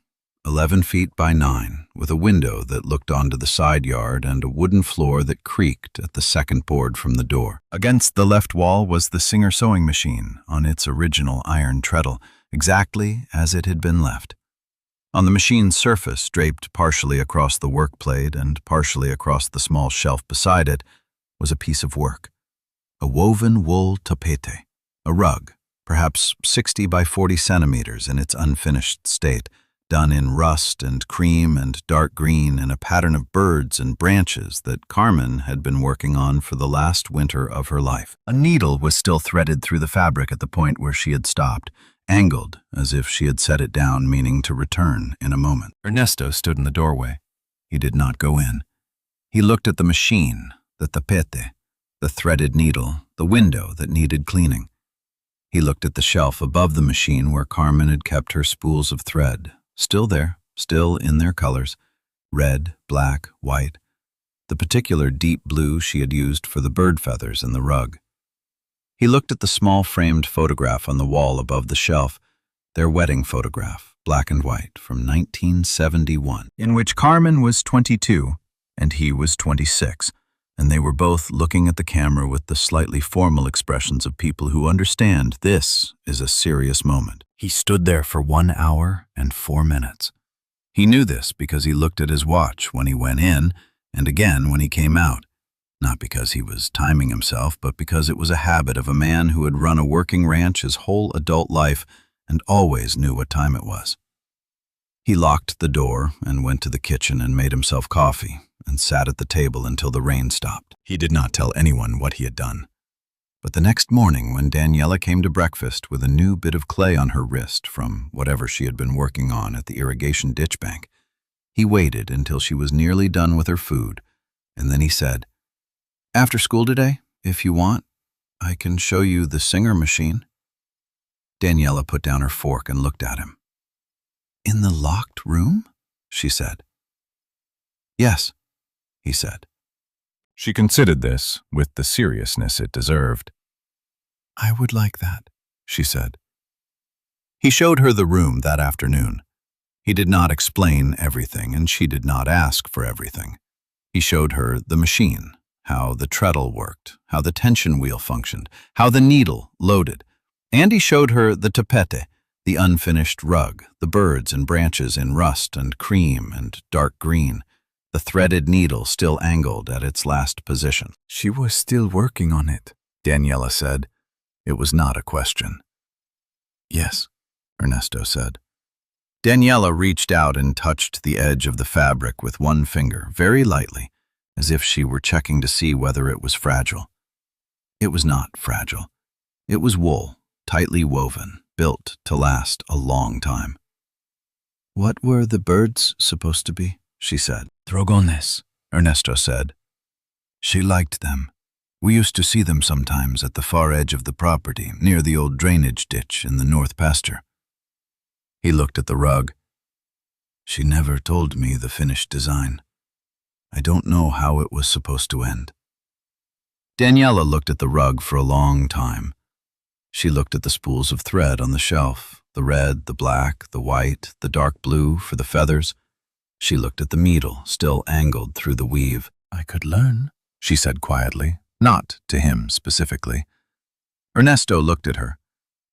11 feet by 9, with a window that looked onto the side yard and a wooden floor that creaked at the second board from the door. Against the left wall was the Singer sewing machine on its original iron treadle, exactly as it had been left. On the machine's surface, draped partially across the work plate and partially across the small shelf beside it, was a piece of work. A woven wool tapete, a rug, perhaps 60 by 40 centimeters in its unfinished state, done in rust and cream and dark green in a pattern of birds and branches that Carmen had been working on for the last winter of her life. A needle was still threaded through the fabric at the point where she had stopped, angled as if she had set it down, meaning to return in a moment. Ernesto stood in the doorway. He did not go in. He looked at the machine, the tapete, the threaded needle, the window that needed cleaning. He looked at the shelf above the machine where Carmen had kept her spools of thread, still there, still in their colors, red, black, white, the particular deep blue she had used for the bird feathers in the rug. He looked at the small framed photograph on the wall above the shelf, their wedding photograph, black and white, from 1971, in which Carmen was 22 and he was 26. And they were both looking at the camera with the slightly formal expressions of people who understand this is a serious moment. He stood there for 1 hour and 4 minutes. He knew this because he looked at his watch when he went in and again when he came out, not because he was timing himself, but because it was a habit of a man who had run a working ranch his whole adult life and always knew what time it was. He locked the door and went to the kitchen and made himself coffee, and sat at the table until the rain stopped. He did not tell anyone what he had done. But the next morning, when Daniela came to breakfast with a new bit of clay on her wrist from whatever she had been working on at the irrigation ditch bank, he waited until she was nearly done with her food, and then he said, "After school today, if you want, I can show you the Singer machine." Daniela put down her fork and looked at him. "In the locked room?" she said. "Yes," he said. She considered this with the seriousness it deserved. "I would like that," she said. He showed her the room that afternoon. He did not explain everything, and she did not ask for everything. He showed her the machine, how the treadle worked, how the tension wheel functioned, how the needle loaded. And he showed her the tapete, the unfinished rug, the birds and branches in rust and cream and dark green, the threaded needle still angled at its last position. She was still working on it, Daniela said. It was not a question. Yes, Ernesto said. Daniela reached out and touched the edge of the fabric with one finger, very lightly, as if she were checking to see whether it was fragile. It was not fragile. It was wool, tightly woven, built to last a long time. What were the birds supposed to be? She said. Drogones, Ernesto said. She liked them. We used to see them sometimes at the far edge of the property, near the old drainage ditch in the north pasture. He looked at the rug. She never told me the finished design. I don't know how it was supposed to end. Daniela looked at the rug for a long time. She looked at the spools of thread on the shelf, the red, the black, the white, the dark blue for the feathers. She looked at the needle, still angled through the weave. I could learn, she said quietly, not to him specifically. Ernesto looked at her.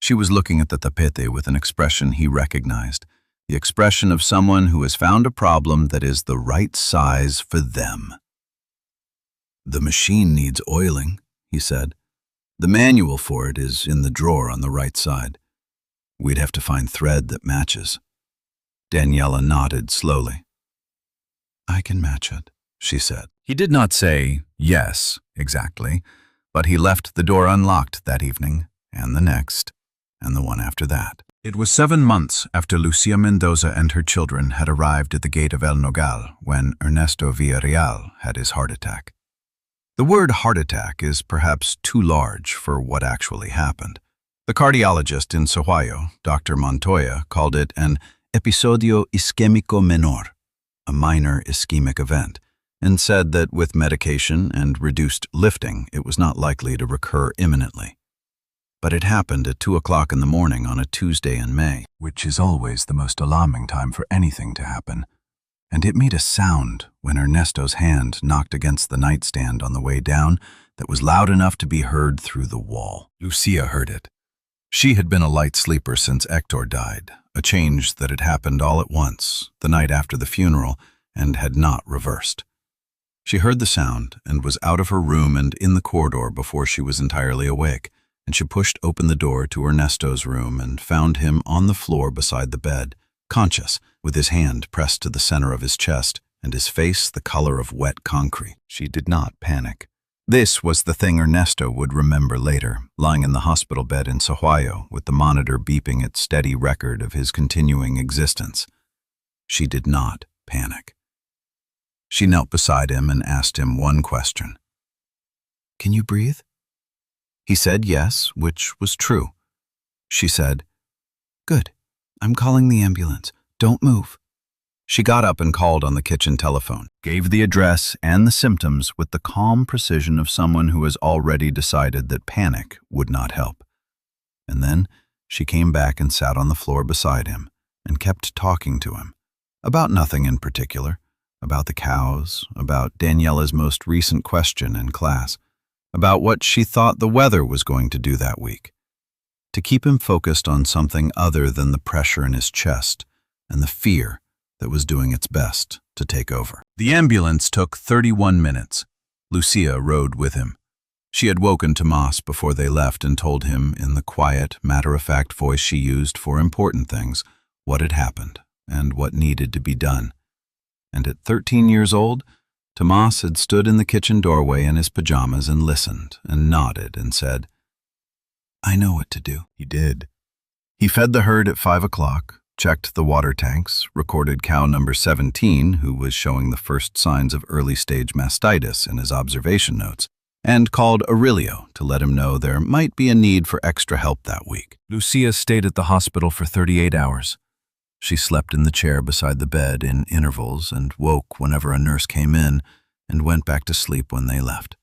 She was looking at the tapete with an expression he recognized, the expression of someone who has found a problem that is the right size for them. The machine needs oiling, he said. The manual for it is in the drawer on the right side. We'd have to find thread that matches. Daniela nodded slowly. I can match it, she said. He did not say yes, exactly, but he left the door unlocked that evening, and the next, and the one after that. It was 7 months after Lucia Mendoza and her children had arrived at the gate of El Nogal when Ernesto Villarreal had his heart attack. The word heart attack is perhaps too large for what actually happened. The cardiologist in Sohuayo, Dr. Montoya, called it an episodio isquémico menor, a minor ischemic event, and said that with medication and reduced lifting, it was not likely to recur imminently. But it happened at 2 o'clock in the morning on a Tuesday in May, which is always the most alarming time for anything to happen. And it made a sound when Ernesto's hand knocked against the nightstand on the way down that was loud enough to be heard through the wall. Lucia heard it. She had been a light sleeper since Hector died, a change that had happened all at once, the night after the funeral, and had not reversed. She heard the sound and was out of her room and in the corridor before she was entirely awake, and she pushed open the door to Ernesto's room and found him on the floor beside the bed, conscious, with his hand pressed to the center of his chest and his face the color of wet concrete. She did not panic. This was the thing Ernesto would remember later, lying in the hospital bed in Sohuayo with the monitor beeping its steady record of his continuing existence. She did not panic. She knelt beside him and asked him one question. Can you breathe? He said yes, which was true. She said, Good. I'm calling the ambulance. Don't move. She got up and called on the kitchen telephone, gave the address and the symptoms with the calm precision of someone who has already decided that panic would not help. And then she came back and sat on the floor beside him and kept talking to him, about nothing in particular, about the cows, about Daniela's most recent question in class, about what she thought the weather was going to do that week, to keep him focused on something other than the pressure in his chest and the fear that was doing its best to take over. The ambulance took 31 minutes. Lucia rode with him. She had woken Tomas before they left and told him in the quiet, matter-of-fact voice she used for important things what had happened and what needed to be done. And at 13 years old, Tomas had stood in the kitchen doorway in his pajamas and listened and nodded and said, I know what to do. He did. He fed the herd at 5 o'clock, checked the water tanks, recorded cow number 17, who was showing the first signs of early-stage mastitis in his observation notes, and called Aurelio to let him know there might be a need for extra help that week. Lucia stayed at the hospital for 38 hours. She slept in the chair beside the bed in intervals and woke whenever a nurse came in and went back to sleep when they left.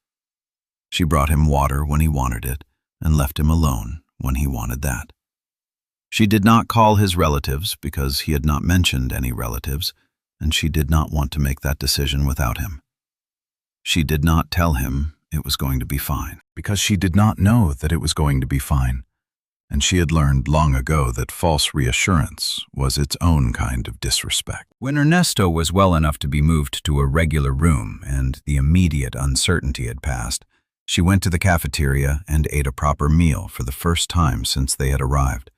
She brought him water when he wanted it and left him alone when he wanted that. She did not call his relatives because he had not mentioned any relatives, and she did not want to make that decision without him. She did not tell him it was going to be fine, because she did not know that it was going to be fine, and she had learned long ago that false reassurance was its own kind of disrespect. When Ernesto was well enough to be moved to a regular room and the immediate uncertainty had passed, she went to the cafeteria and ate a proper meal for the first time since they had arrived.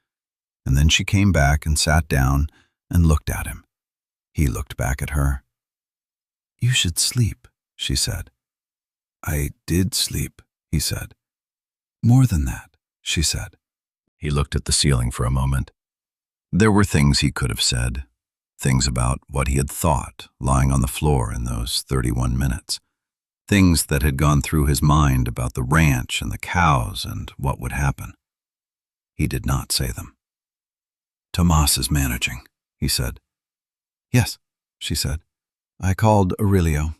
And then she came back and sat down and looked at him. He looked back at her. "You should sleep," she said. "I did sleep," he said. "More than that," she said. He looked at the ceiling for a moment. There were things he could have said, things about what he had thought lying on the floor in those 31 minutes, things that had gone through his mind about the ranch and the cows and what would happen. He did not say them. "Tomas is managing," he said. "Yes," she said. "I called Aurelio.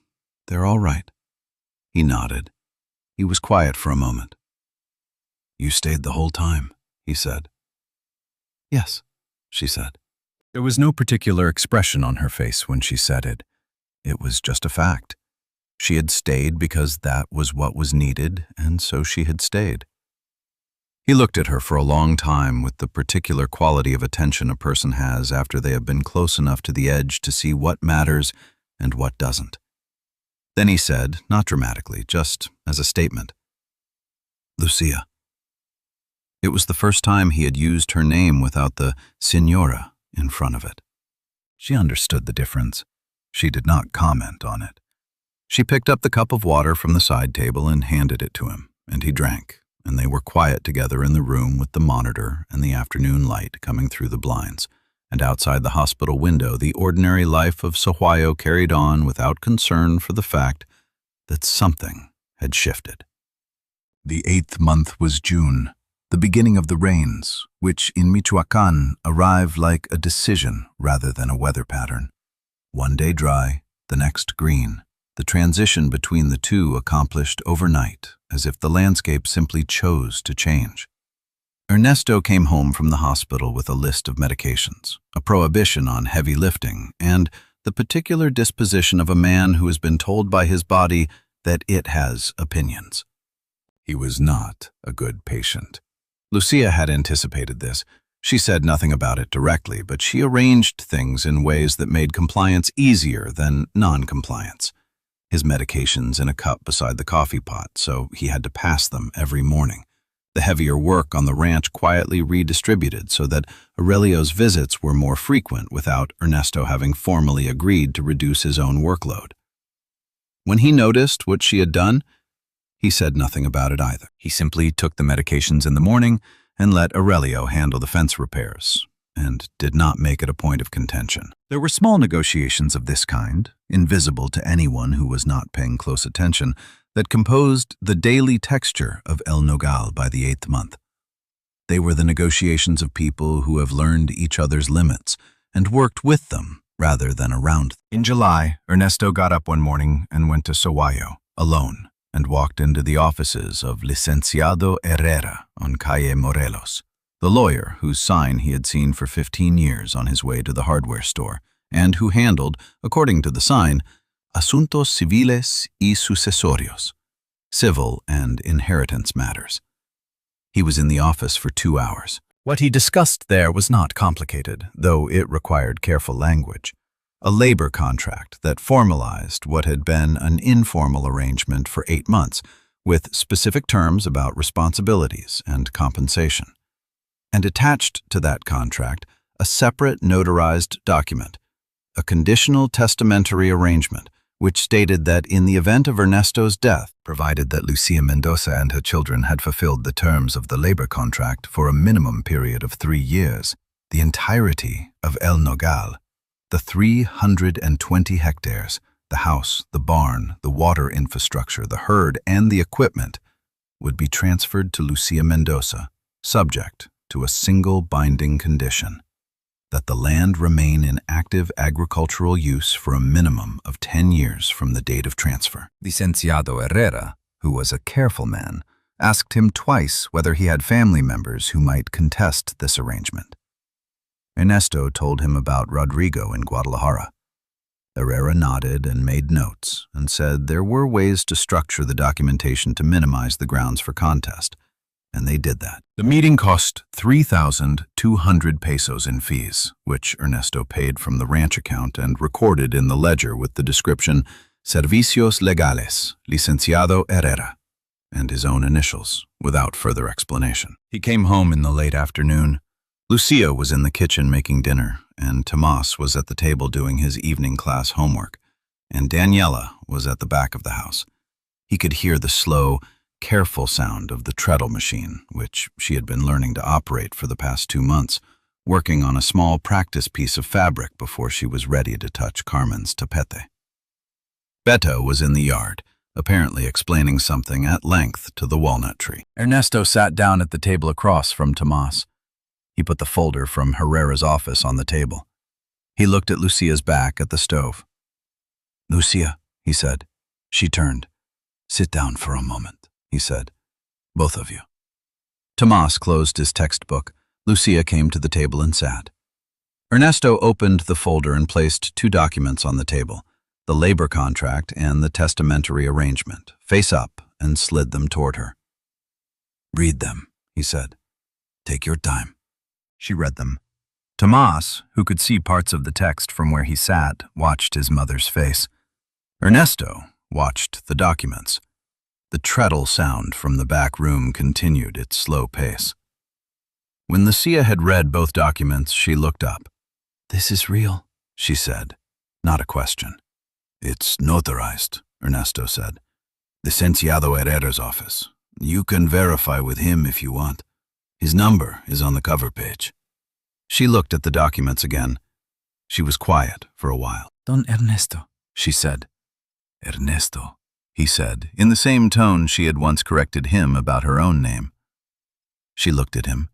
They're all right." He nodded. He was quiet for a moment. "You stayed the whole time," he said. "Yes," she said. There was no particular expression on her face when she said it. It was just a fact. She had stayed because that was what was needed, and so she had stayed. He looked at her for a long time with the particular quality of attention a person has after they have been close enough to the edge to see what matters and what doesn't. Then he said, not dramatically, just as a statement, "Lucia." It was the first time he had used her name without the Signora in front of it. She understood the difference. She did not comment on it. She picked up the cup of water from the side table and handed it to him, and he drank, and they were quiet together in the room with the monitor and the afternoon light coming through the blinds, and outside the hospital window the ordinary life of Sahuayo carried on without concern for the fact that something had shifted. The 8th month was June, the beginning of the rains, which in Michoacán arrive like a decision rather than a weather pattern. One day dry, the next green, the transition between the two accomplished overnight, as if the landscape simply chose to change. Ernesto came home from the hospital with a list of medications, a prohibition on heavy lifting, and the particular disposition of a man who has been told by his body that it has opinions. He was not a good patient. Lucia had anticipated this. She said nothing about it directly, but she arranged things in ways that made compliance easier than non-compliance. His medications in a cup beside the coffee pot, so he had to pass them every morning. The heavier work on the ranch quietly redistributed so that Aurelio's visits were more frequent without Ernesto having formally agreed to reduce his own workload. When he noticed what she had done, he said nothing about it either. He simply took the medications in the morning and let Aurelio handle the fence repairs, and did not make it a point of contention. There were small negotiations of this kind, invisible to anyone who was not paying close attention, that composed the daily texture of El Nogal by the 8th month. They were the negotiations of people who have learned each other's limits and worked with them rather than around them. In July, Ernesto got up one morning and went to Sahuayo, alone, and walked into the offices of Licenciado Herrera on Calle Morelos, the lawyer whose sign he had seen for 15 years on his way to the hardware store, and who handled, according to the sign, asuntos civiles y sucesorios, civil and inheritance matters. He was in the office for 2 hours. What he discussed there was not complicated, though it required careful language. A labor contract that formalized what had been an informal arrangement for 8 months, with specific terms about responsibilities and compensation. And attached to that contract, a separate notarized document, a conditional testamentary arrangement, which stated that in the event of Ernesto's death, provided that Lucia Mendoza and her children had fulfilled the terms of the labor contract for a minimum period of 3 years, the entirety of El Nogal, the 320 hectares, the house, the barn, the water infrastructure, the herd, and the equipment, would be transferred to Lucia Mendoza, subject to a single binding condition: that the land remain in active agricultural use for a minimum of 10 years from the date of transfer. Licenciado Herrera, who was a careful man, asked him twice whether he had family members who might contest this arrangement. Ernesto told him about Rodrigo in Guadalajara. Herrera nodded and made notes and said there were ways to structure the documentation to minimize the grounds for contest, and they did that. The meeting cost 3,200 pesos in fees, which Ernesto paid from the ranch account and recorded in the ledger with the description Servicios Legales, Licenciado Herrera, and his own initials, without further explanation. He came home in the late afternoon. Lucia was in the kitchen making dinner, and Tomas was at the table doing his evening class homework, and Daniela was at the back of the house. He could hear the slow, careful sound of the treadle machine, which she had been learning to operate for the past 2 months, working on a small practice piece of fabric before she was ready to touch Carmen's tapete. Beto was in the yard, apparently explaining something at length to the walnut tree. Ernesto sat down at the table across from Tomas. He put the folder from Herrera's office on the table. He looked at Lucia's back at the stove. "Lucia," he said. She turned. "Sit down for a moment," he said. "Both of you." Tomas closed his textbook. Lucia came to the table and sat. Ernesto opened the folder and placed 2 documents on the table, the labor contract and the testamentary arrangement, face up, and slid them toward her. "Read them," he said. "Take your time." She read them. Tomas, who could see parts of the text from where he sat, watched his mother's face. Ernesto watched the documents. The treadle sound from the back room continued its slow pace. When Lucia had read both documents, she looked up. "This is real," she said, not a question. "It's notarized," Ernesto said. "Licenciado Herrera's office. You can verify with him if you want. His number is on the cover page." She looked at the documents again. She was quiet for a while. "Don Ernesto," she said. "Ernesto," he said, in the same tone she had once corrected him about her own name. She looked at him.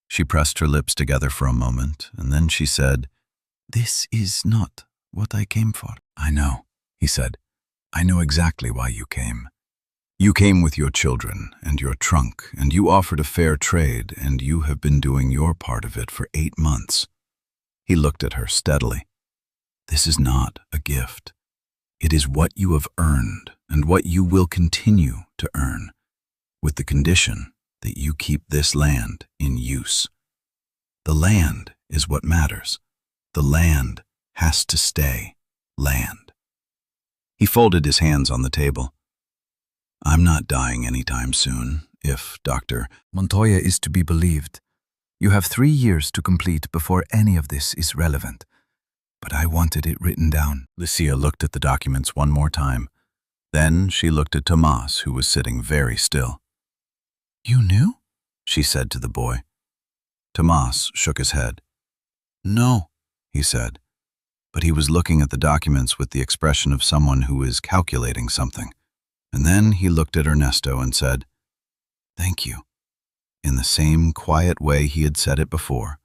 She pressed her lips together for a moment, and then she said, "This is not what I came for." "I know," he said. "I know exactly why you came. You came with your children and your trunk, and you offered a fair trade, and you have been doing your part of it for 8 months. He looked at her steadily. "This is not a gift. It is what you have earned and what you will continue to earn, with the condition that you keep this land in use. The land is what matters. The land has to stay land." He folded his hands on the table. "I'm not dying anytime soon, if Dr. Montoya is to be believed. You have 3 years to complete before any of this is relevant. But I wanted it written down." Lucia looked at the documents one more time. Then she looked at Tomas, who was sitting very still. "You knew?" she said to the boy. Tomas shook his head. "No," he said, but he was looking at the documents with the expression of someone who is calculating something. And then he looked at Ernesto and said, "Thank you," in the same quiet way he had said it before,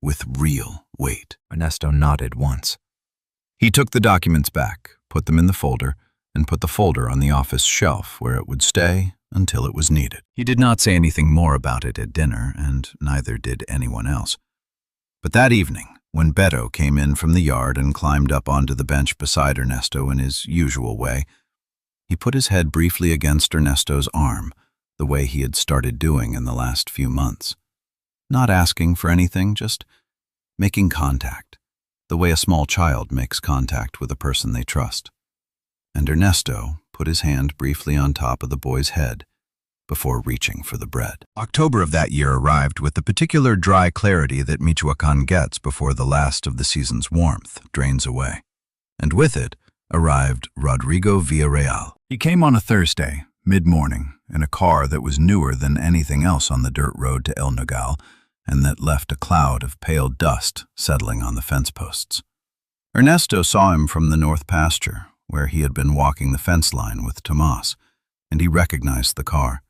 with real weight. Ernesto nodded once. He took the documents back, put them in the folder, and put the folder on the office shelf where it would stay until it was needed. He did not say anything more about it at dinner, and neither did anyone else. But that evening, when Beto came in from the yard and climbed up onto the bench beside Ernesto in his usual way, he put his head briefly against Ernesto's arm, the way he had started doing in the last few months. Not asking for anything, just making contact, the way a small child makes contact with a person they trust. And Ernesto put his hand briefly on top of the boy's head before reaching for the bread. October of that year arrived with the particular dry clarity that Michoacan gets before the last of the season's warmth drains away. And with it arrived Rodrigo Villarreal. He came on a Thursday, mid-morning, in a car that was newer than anything else on the dirt road to El Nogal, and that left a cloud of pale dust settling on the fence posts. Ernesto saw him from the north pasture, where he had been walking the fence line with Tomas, and he recognized the car.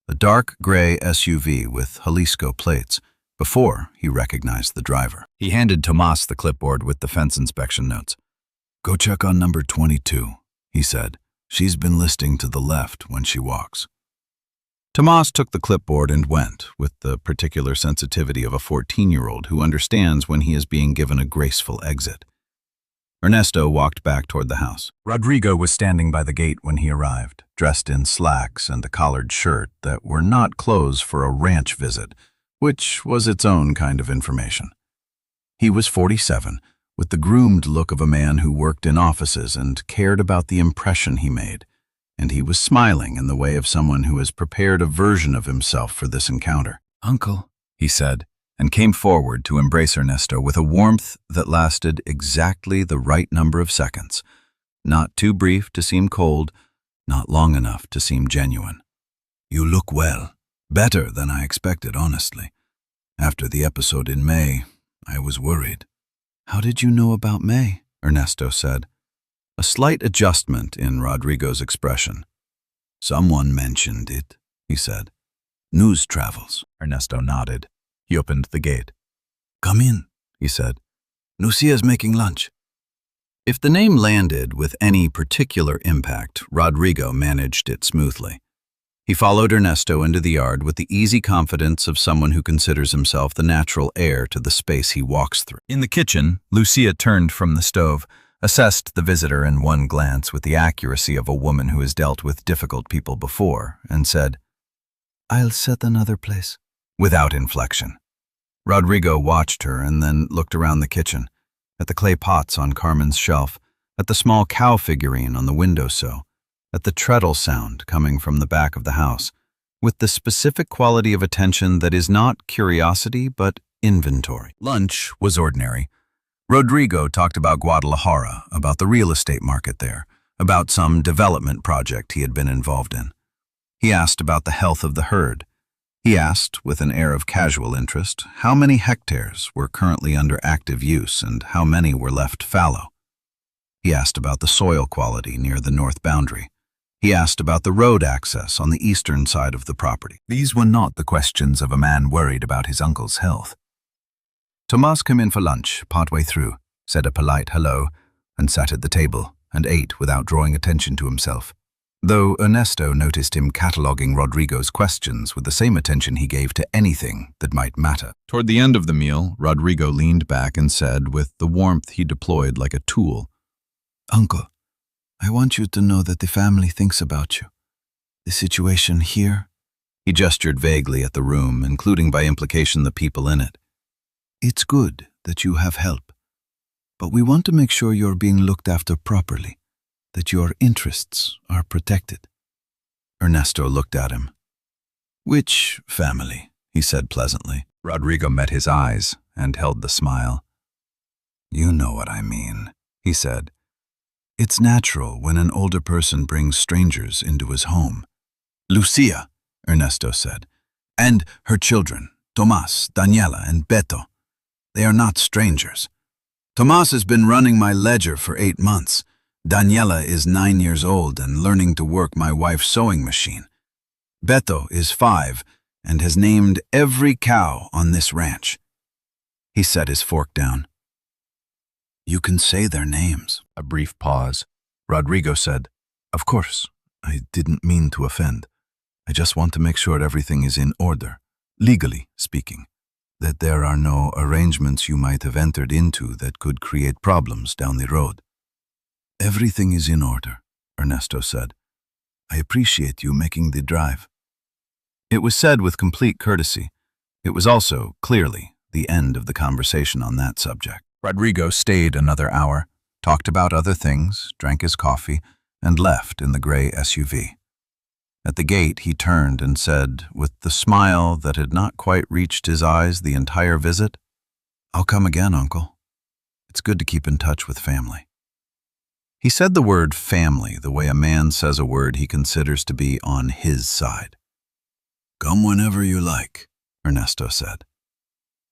A dark gray SUV with Jalisco plates, before he recognized the driver. He handed Tomas the clipboard with the fence inspection notes. "Go check on number 22, he said. "She's been listing to the left when she walks." Tomas took the clipboard and went, with the particular sensitivity of a 14-year-old who understands when he is being given a graceful exit. Ernesto walked back toward the house. Rodrigo was standing by the gate when he arrived, dressed in slacks and a collared shirt that were not clothes for a ranch visit, which was its own kind of information. He was 47, with the groomed look of a man who worked in offices and cared about the impression he made, and he was smiling in the way of someone who has prepared a version of himself for this encounter. Uncle, He said, and came forward to embrace Ernesto with a warmth that lasted exactly the right number of seconds, not too brief to seem cold, not long enough to seem genuine. You look well, better than I expected, honestly. After the episode in May, I was worried. How did you know about May? Ernesto said, a slight adjustment in Rodrigo's expression. Someone mentioned it, he said. News travels. Ernesto nodded. He opened the gate. Come in, he said. Lucia's making lunch. If the name landed with any particular impact, Rodrigo managed it smoothly. He followed Ernesto into the yard with the easy confidence of someone who considers himself the natural heir to the space he walks through. In the kitchen, Lucia turned from the stove, assessed the visitor in one glance with the accuracy of a woman who has dealt with difficult people before, and said, I'll set another place. Without inflection. Rodrigo watched her and then looked around the kitchen, at the clay pots on Carmen's shelf, at the small cow figurine on the windowsill, at the treadle sound coming from the back of the house, with the specific quality of attention that is not curiosity but inventory. Lunch was ordinary. Rodrigo talked about Guadalajara, about the real estate market there, about some development project he had been involved in. He asked about the health of the herd. He asked, with an air of casual interest, how many hectares were currently under active use and how many were left fallow. He asked about the soil quality near the north boundary. He asked about the road access on the eastern side of the property. These were not the questions of a man worried about his uncle's health. Tomas came in for lunch, partway through, said a polite hello, and sat at the table and ate without drawing attention to himself, though Ernesto noticed him cataloguing Rodrigo's questions with the same attention he gave to anything that might matter. Toward the end of the meal, Rodrigo leaned back and said, with the warmth he deployed like a tool, Uncle, I want you to know that the family thinks about you. The situation here, he gestured vaguely at the room, including by implication the people in it. It's good that you have help, but we want to make sure you're being looked after properly, that your interests are protected. Ernesto looked at him. Which family? He said pleasantly. Rodrigo met his eyes and held the smile. You know what I mean, he said. It's natural when an older person brings strangers into his home. Lucia, Ernesto said, and her children, Tomas, Daniela, and Beto. They are not strangers. Tomas has been running my ledger for 8 months. Daniela is 9 years old and learning to work my wife's sewing machine. Beto is 5 and has named every cow on this ranch. He set his fork down. You can say their names. A brief pause. Rodrigo said, Of course, I didn't mean to offend. I just want to make sure everything is in order, legally speaking, that there are no arrangements you might have entered into that could create problems down the road. Everything is in order, Ernesto said. I appreciate you making the drive. It was said with complete courtesy. It was also, clearly, the end of the conversation on that subject. Rodrigo stayed another hour, talked about other things, drank his coffee, and left in the gray SUV. At the gate, he turned and said, with the smile that had not quite reached his eyes the entire visit, I'll come again, Uncle. It's good to keep in touch with family. He said the word family the way a man says a word he considers to be on his side. Come whenever you like, Ernesto said.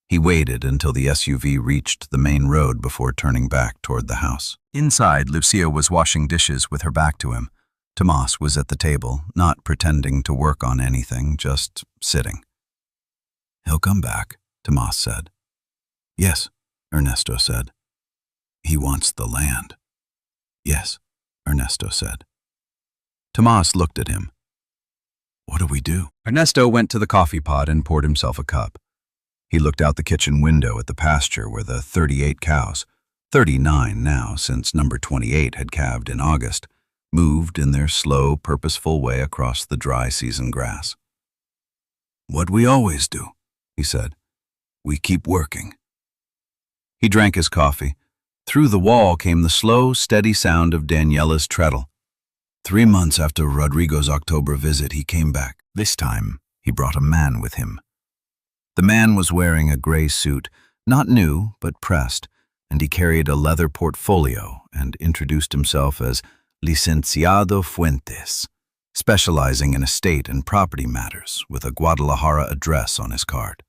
He waited until the SUV reached the main road before turning back toward the house. Inside, Lucia was washing dishes with her back to him. Tomas was at the table, not pretending to work on anything, just sitting. He'll come back, Tomas said. Yes, Ernesto said. He wants the land. Yes, Ernesto said. Tomas looked at him. What do we do? Ernesto went to the coffee pot and poured himself a cup. He looked out the kitchen window at the pasture where the 38 cows, 39 now since number 28 had calved in August, moved in their slow, purposeful way across the dry season grass. "What we always do," he said. "We keep working." He drank his coffee. Through the wall came the slow, steady sound of Daniela's treadle. 3 months after Rodrigo's October visit, he came back. This time, he brought a man with him. The man was wearing a gray suit, not new, but pressed, and he carried a leather portfolio and introduced himself as Licenciado Fuentes, specializing in estate and property matters, with a Guadalajara address on his card.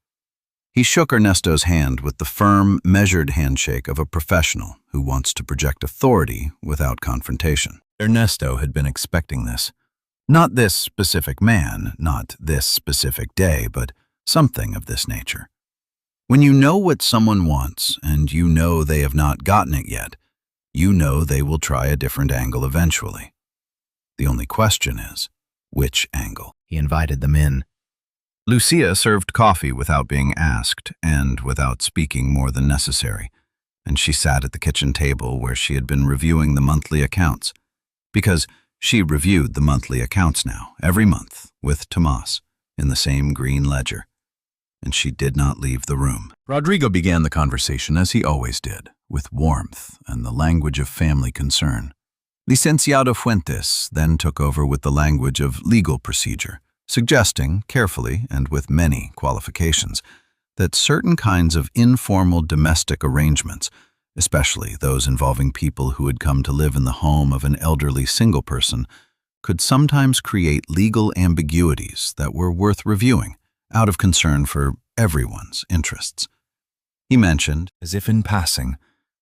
He shook Ernesto's hand with the firm, measured handshake of a professional who wants to project authority without confrontation. Ernesto had been expecting this. Not this specific man, not this specific day, but something of this nature. When you know what someone wants, and you know they have not gotten it yet, you know they will try a different angle eventually. The only question is, which angle? He invited them in. Lucia served coffee without being asked and without speaking more than necessary, and she sat at the kitchen table where she had been reviewing the monthly accounts, because she reviewed the monthly accounts now, every month, with Tomas, in the same green ledger, and she did not leave the room. Rodrigo began the conversation as he always did, with warmth and the language of family concern. Licenciado Fuentes then took over with the language of legal procedure, suggesting, carefully and with many qualifications, that certain kinds of informal domestic arrangements, especially those involving people who had come to live in the home of an elderly single person, could sometimes create legal ambiguities that were worth reviewing, out of concern for everyone's interests. He mentioned, as if in passing,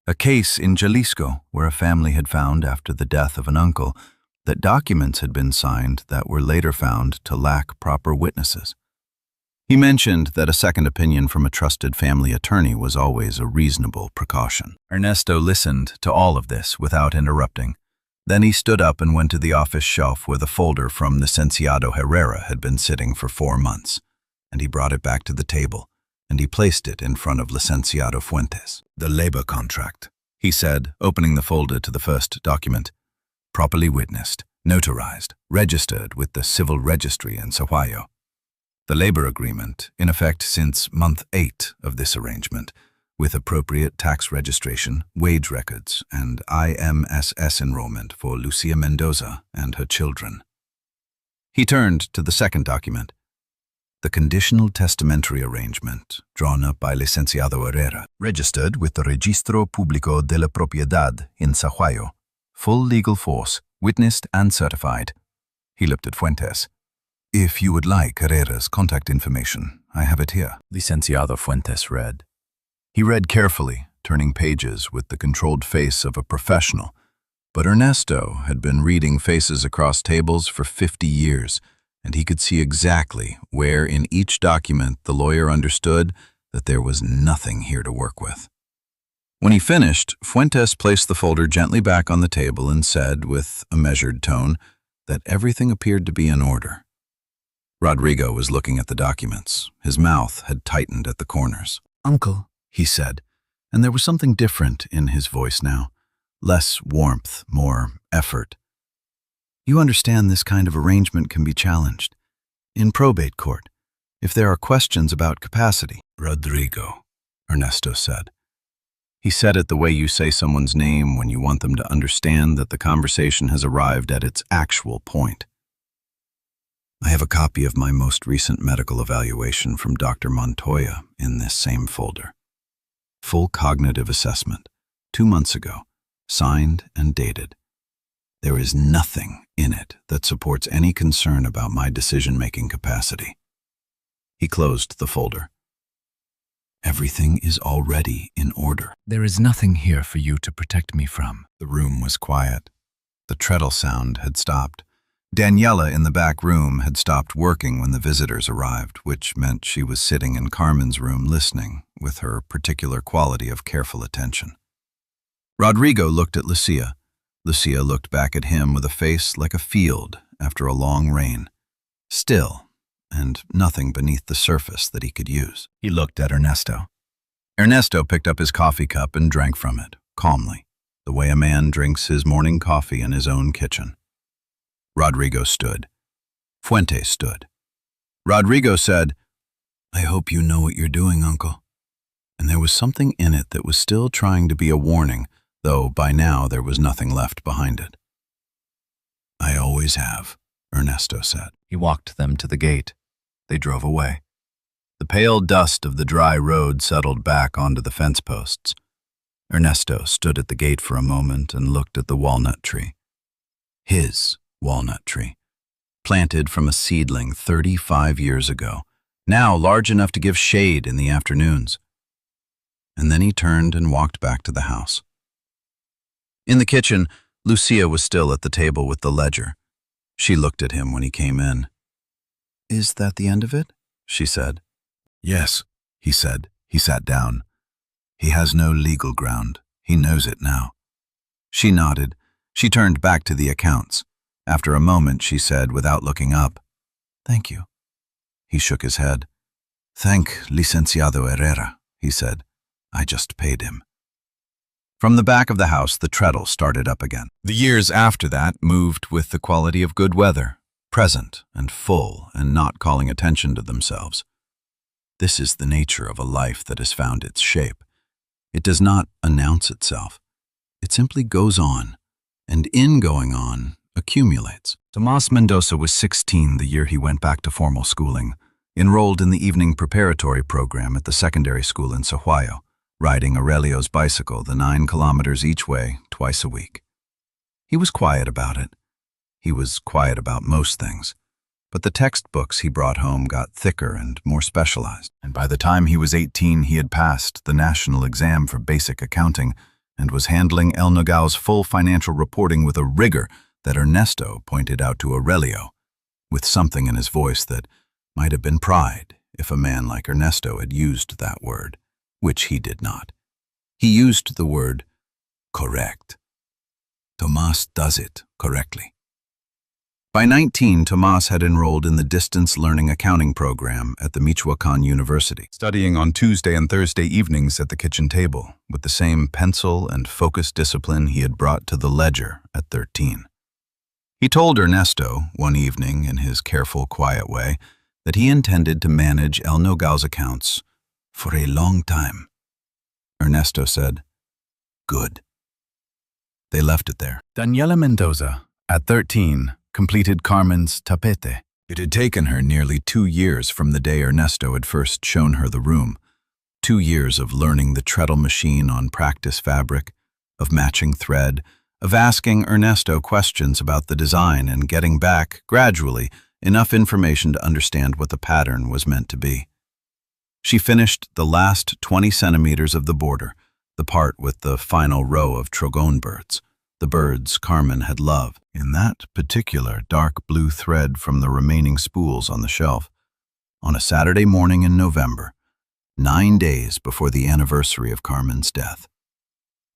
a case in Jalisco where a family had found, after the death of an uncle, that documents had been signed that were later found to lack proper witnesses. He mentioned that a second opinion from a trusted family attorney was always a reasonable precaution. Ernesto listened to all of this without interrupting. Then he stood up and went to the office shelf where the folder from Licenciado Herrera had been sitting for 4 months, and he brought it back to the table, and he placed it in front of Licenciado Fuentes. "The labor contract," he said, opening the folder to the first document. "Properly witnessed, notarized, registered with the civil registry in Sahuayo. The labor agreement, in effect since month 8 of this arrangement, with appropriate tax registration, wage records, and IMSS enrollment for Lucia Mendoza and her children." He turned to the second document. "The conditional testamentary arrangement, drawn up by Licenciado Herrera, registered with the Registro Público de la Propiedad in Sahuayo, full legal force, witnessed and certified." He looked at Fuentes. "If you would like Herrera's contact information, I have it here." Licenciado Fuentes read. He read carefully, turning pages with the controlled face of a professional, but Ernesto had been reading faces across tables for 50 years, and he could see exactly where in each document the lawyer understood that there was nothing here to work with. When he finished, Fuentes placed the folder gently back on the table and said, with a measured tone, that everything appeared to be in order. Rodrigo was looking at the documents. His mouth had tightened at the corners. "Uncle," he said, and there was something different in his voice now. Less warmth, more effort. "You understand this kind of arrangement can be challenged. In probate court, if there are questions about capacity." "Rodrigo," Ernesto said. He said it the way you say someone's name when you want them to understand that the conversation has arrived at its actual point. "I have a copy of my most recent medical evaluation from Dr. Montoya in this same folder. Full cognitive assessment, 2 months ago, signed and dated. There is nothing in it that supports any concern about my decision-making capacity." He closed the folder. "Everything is already in order. There is nothing here for you to protect me from." The room was quiet. The treadle sound had stopped. Daniela in the back room had stopped working when the visitors arrived, which meant she was sitting in Carmen's room listening, with her particular quality of careful attention. Rodrigo looked at Lucia. Lucia looked back at him with a face like a field after a long rain. Still, and nothing beneath the surface that he could use. He looked at Ernesto. Ernesto picked up his coffee cup and drank from it, calmly, the way a man drinks his morning coffee in his own kitchen. Rodrigo stood. Fuentes stood. Rodrigo said, "I hope you know what you're doing, Uncle." And there was something in it that was still trying to be a warning, though by now there was nothing left behind it. "I always have," Ernesto said. He walked them to the gate. They drove away. The pale dust of the dry road settled back onto the fence posts. Ernesto stood at the gate for a moment and looked at the walnut tree. His walnut tree, planted from a seedling 35 years ago, now large enough to give shade in the afternoons. And then he turned and walked back to the house. In the kitchen, Lucia was still at the table with the ledger. She looked at him when he came in. "Is that the end of it?" she said. "Yes," he said. He sat down. "He has no legal ground. He knows it now." She nodded. She turned back to the accounts. After a moment, she said, without looking up, "Thank you." He shook his head. "Thank Licenciado Herrera," he said. "I just paid him." From the back of the house, the treadle started up again. The years after that moved with the quality of good weather, present and full and not calling attention to themselves. This is the nature of a life that has found its shape. It does not announce itself. It simply goes on, and in going on, accumulates. Tomas Mendoza was 16 the year he went back to formal schooling, enrolled in the evening preparatory program at the secondary school in Sohuayo, riding Aurelio's bicycle the 9 kilometers each way, twice a week. He was quiet about it. He was quiet about most things. But the textbooks he brought home got thicker and more specialized. And by the time he was 18, he had passed the national exam for basic accounting and was handling El Nogal's full financial reporting with a rigor that Ernesto pointed out to Aurelio, with something in his voice that might have been pride if a man like Ernesto had used that word, which he did not. He used the word correct. Tomas does it correctly. By 19, Tomas had enrolled in the distance learning accounting program at the Michoacan University, studying on Tuesday and Thursday evenings at the kitchen table with the same pencil and focused discipline he had brought to the ledger at 13. He told Ernesto one evening in his careful, quiet way that he intended to manage El Nogal's accounts for a long time. Ernesto said, "Good." They left it there. Daniela Mendoza, at 13, completed Carmen's tapete. It had taken her nearly 2 years from the day Ernesto had first shown her the room. 2 years of learning the treadle machine on practice fabric, of matching thread, of asking Ernesto questions about the design and getting back, gradually, enough information to understand what the pattern was meant to be. She finished the last 20 centimeters of the border, the part with the final row of trogon birds, the birds Carmen had loved, in that particular dark blue thread from the remaining spools on the shelf, on a Saturday morning in November, 9 days before the anniversary of Carmen's death.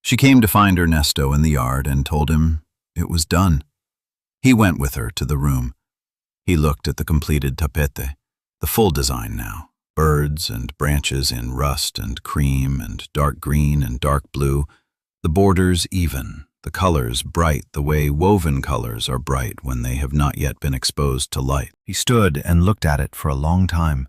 She came to find Ernesto in the yard and told him it was done. He went with her to the room. He looked at the completed tapete, the full design now, birds and branches in rust and cream and dark green and dark blue, the borders even, the colors bright the way woven colors are bright when they have not yet been exposed to light. He stood and looked at it for a long time.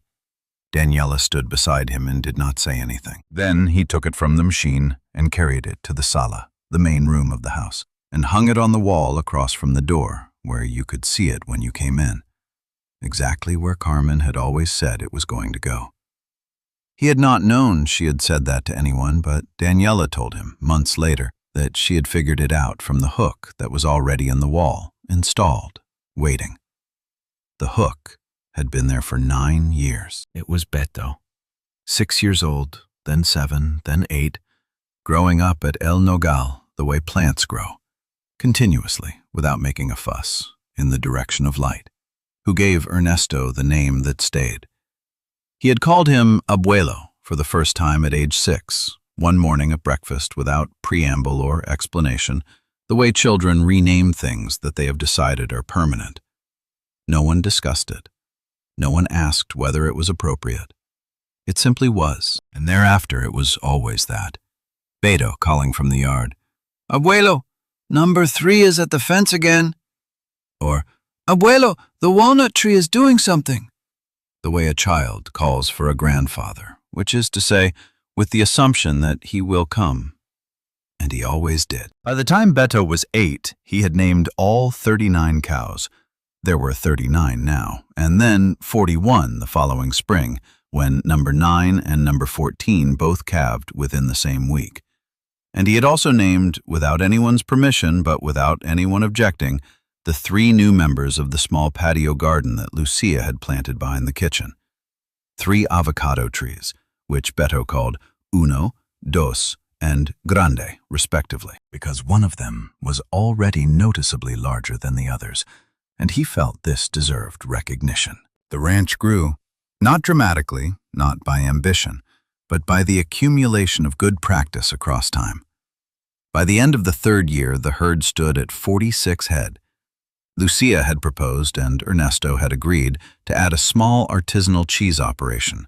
Daniela stood beside him and did not say anything. Then he took it from the machine and carried it to the sala, the main room of the house, and hung it on the wall across from the door, where you could see it when you came in, exactly where Carmen had always said it was going to go. He had not known she had said that to anyone, but Daniela told him, months later, that she had figured it out from the hook that was already in the wall, installed, waiting. The hook had been there for 9 years. It was Beto, 6 years old, then 7, then 8, growing up at El Nogal the way plants grow, continuously, without making a fuss, in the direction of light, who gave Ernesto the name that stayed. He had called him Abuelo for the first time at age 6, one morning at breakfast without preamble or explanation, the way children rename things that they have decided are permanent. No one discussed it. No one asked whether it was appropriate. It simply was, and thereafter it was always that. Beto calling from the yard, "Abuelo, number 3 is at the fence again." Or, "Abuelo, the walnut tree is doing something." The way a child calls for a grandfather, which is to say, with the assumption that he will come. And he always did. By the time Beto was 8, he had named all 39 cows. There were 39 now, and then 41 the following spring, when number 9 and number 14 both calved within the same week. And he had also named, without anyone's permission but without anyone objecting, the 3 new members of the small patio garden that Lucia had planted behind the kitchen. 3 avocado trees, which Beto called Uno, Dos, and Grande, respectively, because one of them was already noticeably larger than the others, and he felt this deserved recognition. The ranch grew, not dramatically, not by ambition, but by the accumulation of good practice across time. By the end of the 3rd year, the herd stood at 46 head. Lucia had proposed, and Ernesto had agreed, to add a small artisanal cheese operation.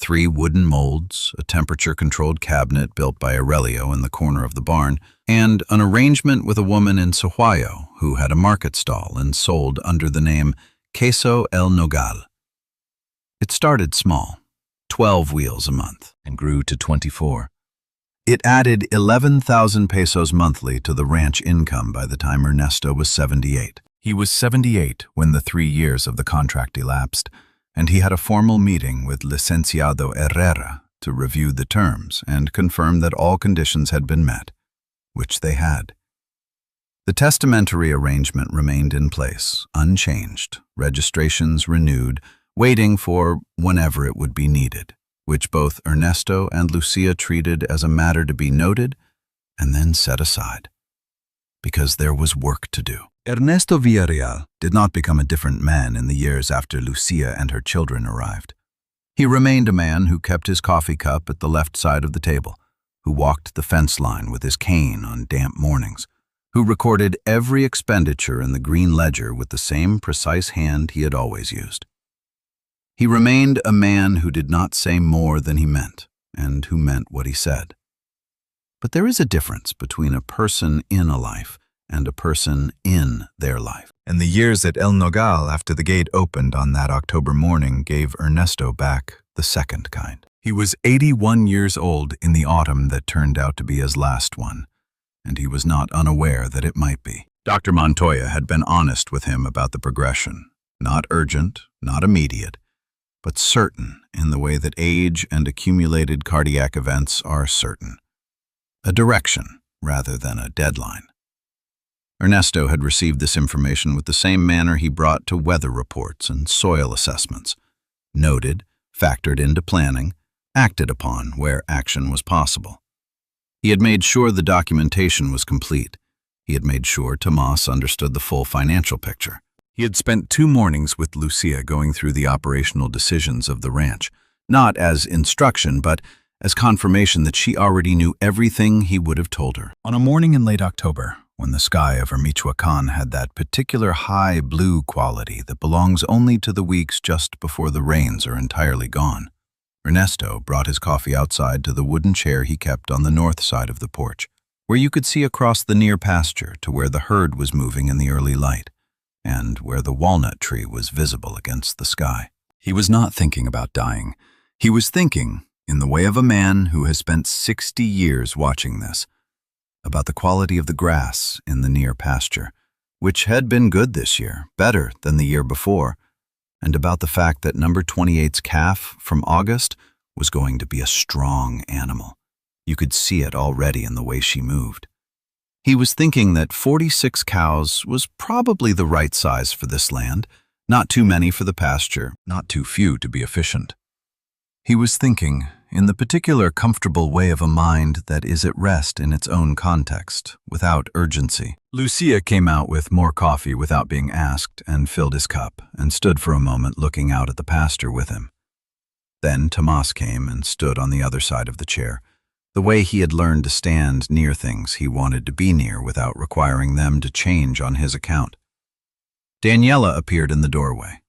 3 wooden molds, a temperature-controlled cabinet built by Aurelio in the corner of the barn, and an arrangement with a woman in Sohuayo who had a market stall and sold under the name Queso El Nogal. It started small, 12 wheels a month, and grew to 24. It added 11,000 pesos monthly to the ranch income by the time Ernesto was 78. He was 78 when the 3 years of the contract elapsed, and he had a formal meeting with Licenciado Herrera to review the terms and confirm that all conditions had been met, which they had. The testamentary arrangement remained in place, unchanged, registrations renewed, waiting for whenever it would be needed, which both Ernesto and Lucia treated as a matter to be noted and then set aside, because there was work to do. Ernesto Villarreal did not become a different man in the years after Lucia and her children arrived. He remained a man who kept his coffee cup at the left side of the table, who walked the fence line with his cane on damp mornings, who recorded every expenditure in the green ledger with the same precise hand he had always used. He remained a man who did not say more than he meant, and who meant what he said. But there is a difference between a person in a life and a person in their life. And the years at El Nogal after the gate opened on that October morning gave Ernesto back the second kind. He was 81 years old in the autumn that turned out to be his last one, and he was not unaware that it might be. Dr. Montoya had been honest with him about the progression, not urgent, not immediate, but certain in the way that age and accumulated cardiac events are certain. A direction rather than a deadline. Ernesto had received this information with the same manner he brought to weather reports and soil assessments, noted, factored into planning, acted upon where action was possible. He had made sure the documentation was complete. He had made sure Tomas understood the full financial picture. He had spent 2 mornings with Lucia going through the operational decisions of the ranch, not as instruction, but as confirmation that she already knew everything he would have told her. On a morning in late October, when the sky over Michoacan had that particular high blue quality that belongs only to the weeks just before the rains are entirely gone, Ernesto brought his coffee outside to the wooden chair he kept on the north side of the porch, where you could see across the near pasture to where the herd was moving in the early light, and where the walnut tree was visible against the sky. He was not thinking about dying. He was thinking, in the way of a man who has spent 60 years watching this, about the quality of the grass in the near pasture, which had been good this year, better than the year before, and about the fact that number 28's calf from August was going to be a strong animal. You could see it already in the way she moved. He was thinking that 46 cows was probably the right size for this land, not too many for the pasture, not too few to be efficient. He was thinking, in the particular comfortable way of a mind that is at rest in its own context, without urgency. Lucia came out with more coffee without being asked and filled his cup and stood for a moment looking out at the pasture with him. Then Tomas came and stood on the other side of the chair, the way he had learned to stand near things he wanted to be near without requiring them to change on his account. Daniela appeared in the doorway.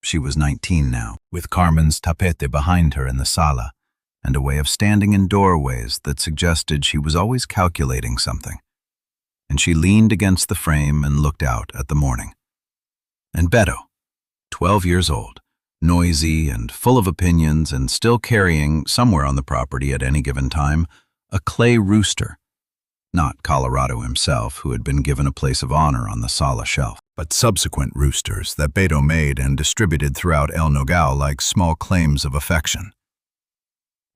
She was 19 now, with Carmen's tapete behind her in the sala, and a way of standing in doorways that suggested she was always calculating something. And she leaned against the frame and looked out at the morning. And Beto, 12 years old, noisy and full of opinions and still carrying, somewhere on the property at any given time, a clay rooster. Not Colorado himself, who had been given a place of honor on the Sala shelf, but subsequent roosters that Beto made and distributed throughout El Nogal like small claims of affection.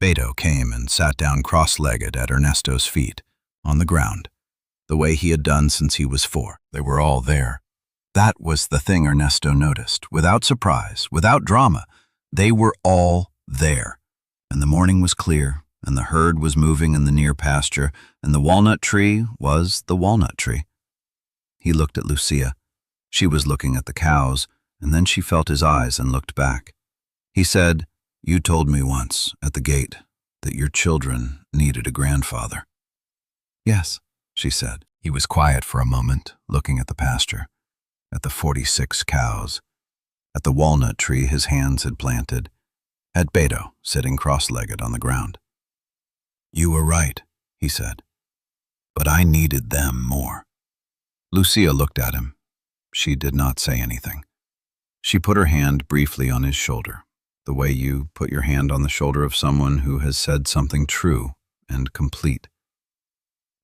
Beto came and sat down cross-legged at Ernesto's feet, on the ground, the way he had done since he was 4. They were all there. That was the thing Ernesto noticed. Without surprise, without drama, they were all there. And the morning was clear, and the herd was moving in the near pasture, and the walnut tree was the walnut tree. He looked at Lucia. She was looking at the cows, and then she felt his eyes and looked back. He said, "You told me once, at the gate, that your children needed a grandfather." "Yes," she said. He was quiet for a moment, looking at the pasture, at the 46 cows, at the walnut tree his hands had planted, at Beto sitting cross-legged on the ground. "You were right," he said, "but I needed them more." Lucia looked at him. She did not say anything. She put her hand briefly on his shoulder, the way you put your hand on the shoulder of someone who has said something true and complete.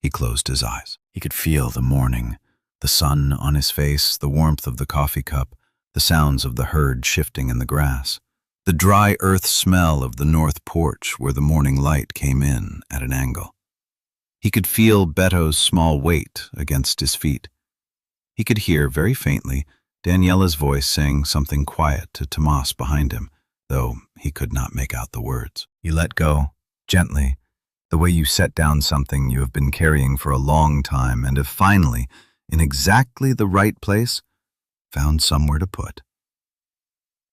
He closed his eyes. He could feel the morning, the sun on his face, the warmth of the coffee cup, the sounds of the herd shifting in the grass, the dry earth smell of the north porch where the morning light came in at an angle. He could feel Beto's small weight against his feet. He could hear, very faintly, Daniela's voice saying something quiet to Tomas behind him, though he could not make out the words. He let go, gently, the way you set down something you have been carrying for a long time and have finally, in exactly the right place, found somewhere to put.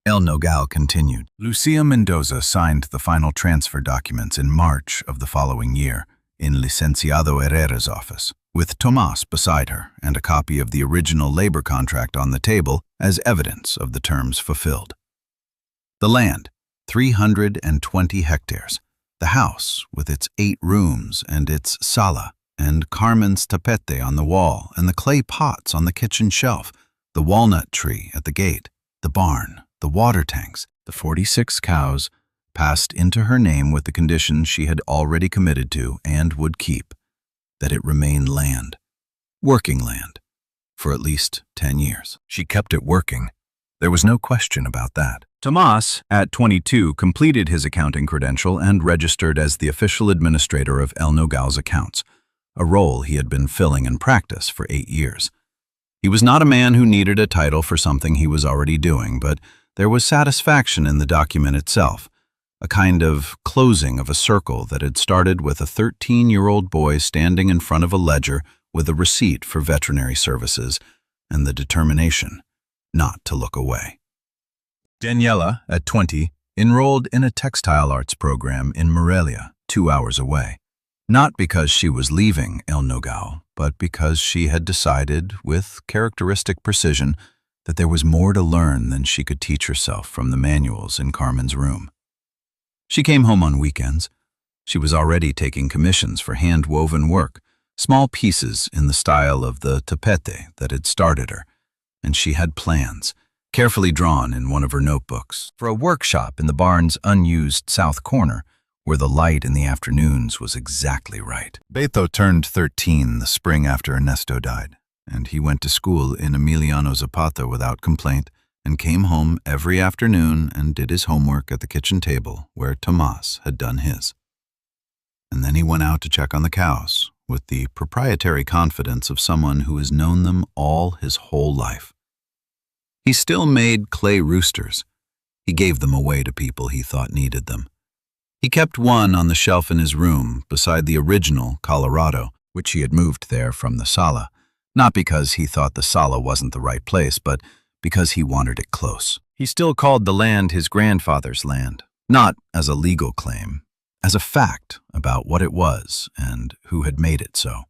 El Nogal continued. Lucia Mendoza signed the final transfer documents in March of the following year in Licenciado Herrera's office, with Tomas beside her and a copy of the original labor contract on the table as evidence of the terms fulfilled. The land, 320 hectares. The house, with its 8 rooms and its sala, and Carmen's tapete on the wall, and the clay pots on the kitchen shelf, the walnut tree at the gate, the barn, the water tanks, the 46 cows, passed into her name with the conditions she had already committed to and would keep, that it remain land, working land, for at least 10 years. She kept it working. There was no question about that. Tomas, at 22, completed his accounting credential and registered as the official administrator of El Nogal's accounts, a role he had been filling in practice for 8 years. He was not a man who needed a title for something he was already doing, but there was satisfaction in the document itself, a kind of closing of a circle that had started with a 13-year-old boy standing in front of a ledger with a receipt for veterinary services and the determination not to look away. Daniela, at 20, enrolled in a textile arts program in Morelia, 2 hours away. Not because she was leaving El Nogal, but because she had decided, with characteristic precision, that there was more to learn than she could teach herself from the manuals in Carmen's room. She came home on weekends. She was already taking commissions for hand-woven work, small pieces in the style of the tapete that had started her, and she had plans, carefully drawn in one of her notebooks, for a workshop in the barn's unused south corner, where the light in the afternoons was exactly right. Beto turned 13 the spring after Ernesto died, and he went to school in Emiliano Zapata without complaint, and came home every afternoon and did his homework at the kitchen table where Tomas had done his. And then he went out to check on the cows, with the proprietary confidence of someone who has known them all his whole life. He still made clay roosters. He gave them away to people he thought needed them. He kept one on the shelf in his room beside the original Colorado, which he had moved there from the Sala, not because he thought the Sala wasn't the right place, but because he wanted it close. He still called the land his grandfather's land, not as a legal claim, as a fact about what it was and who had made it so.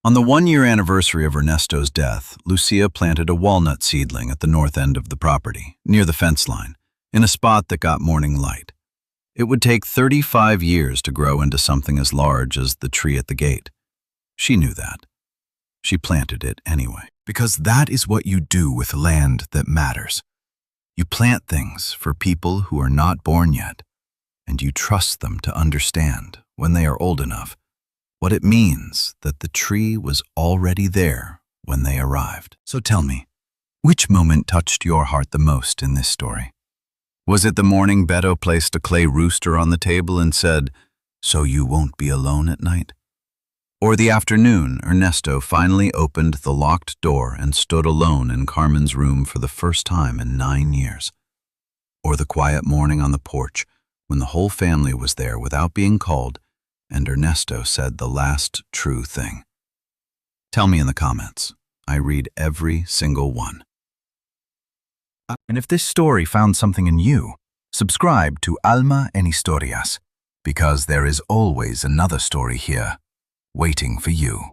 On the 1-year anniversary of Ernesto's death, Lucia planted a walnut seedling at the north end of the property, near the fence line, in a spot that got morning light. It would take 35 years to grow into something as large as the tree at the gate. She knew that. She planted it anyway. Because that is what you do with land that matters. You plant things for people who are not born yet, and you trust them to understand, when they are old enough, what it means that the tree was already there when they arrived. So tell me, which moment touched your heart the most in this story? Was it the morning Beto placed a clay rooster on the table and said, "So you won't be alone at night"? Or the afternoon Ernesto finally opened the locked door and stood alone in Carmen's room for the first time in 9 years? Or the quiet morning on the porch when the whole family was there without being called and Ernesto said the last true thing? Tell me in the comments. I read every single one. And if this story found something in you, subscribe to Alma en Historias, because there is always another story here, waiting for you.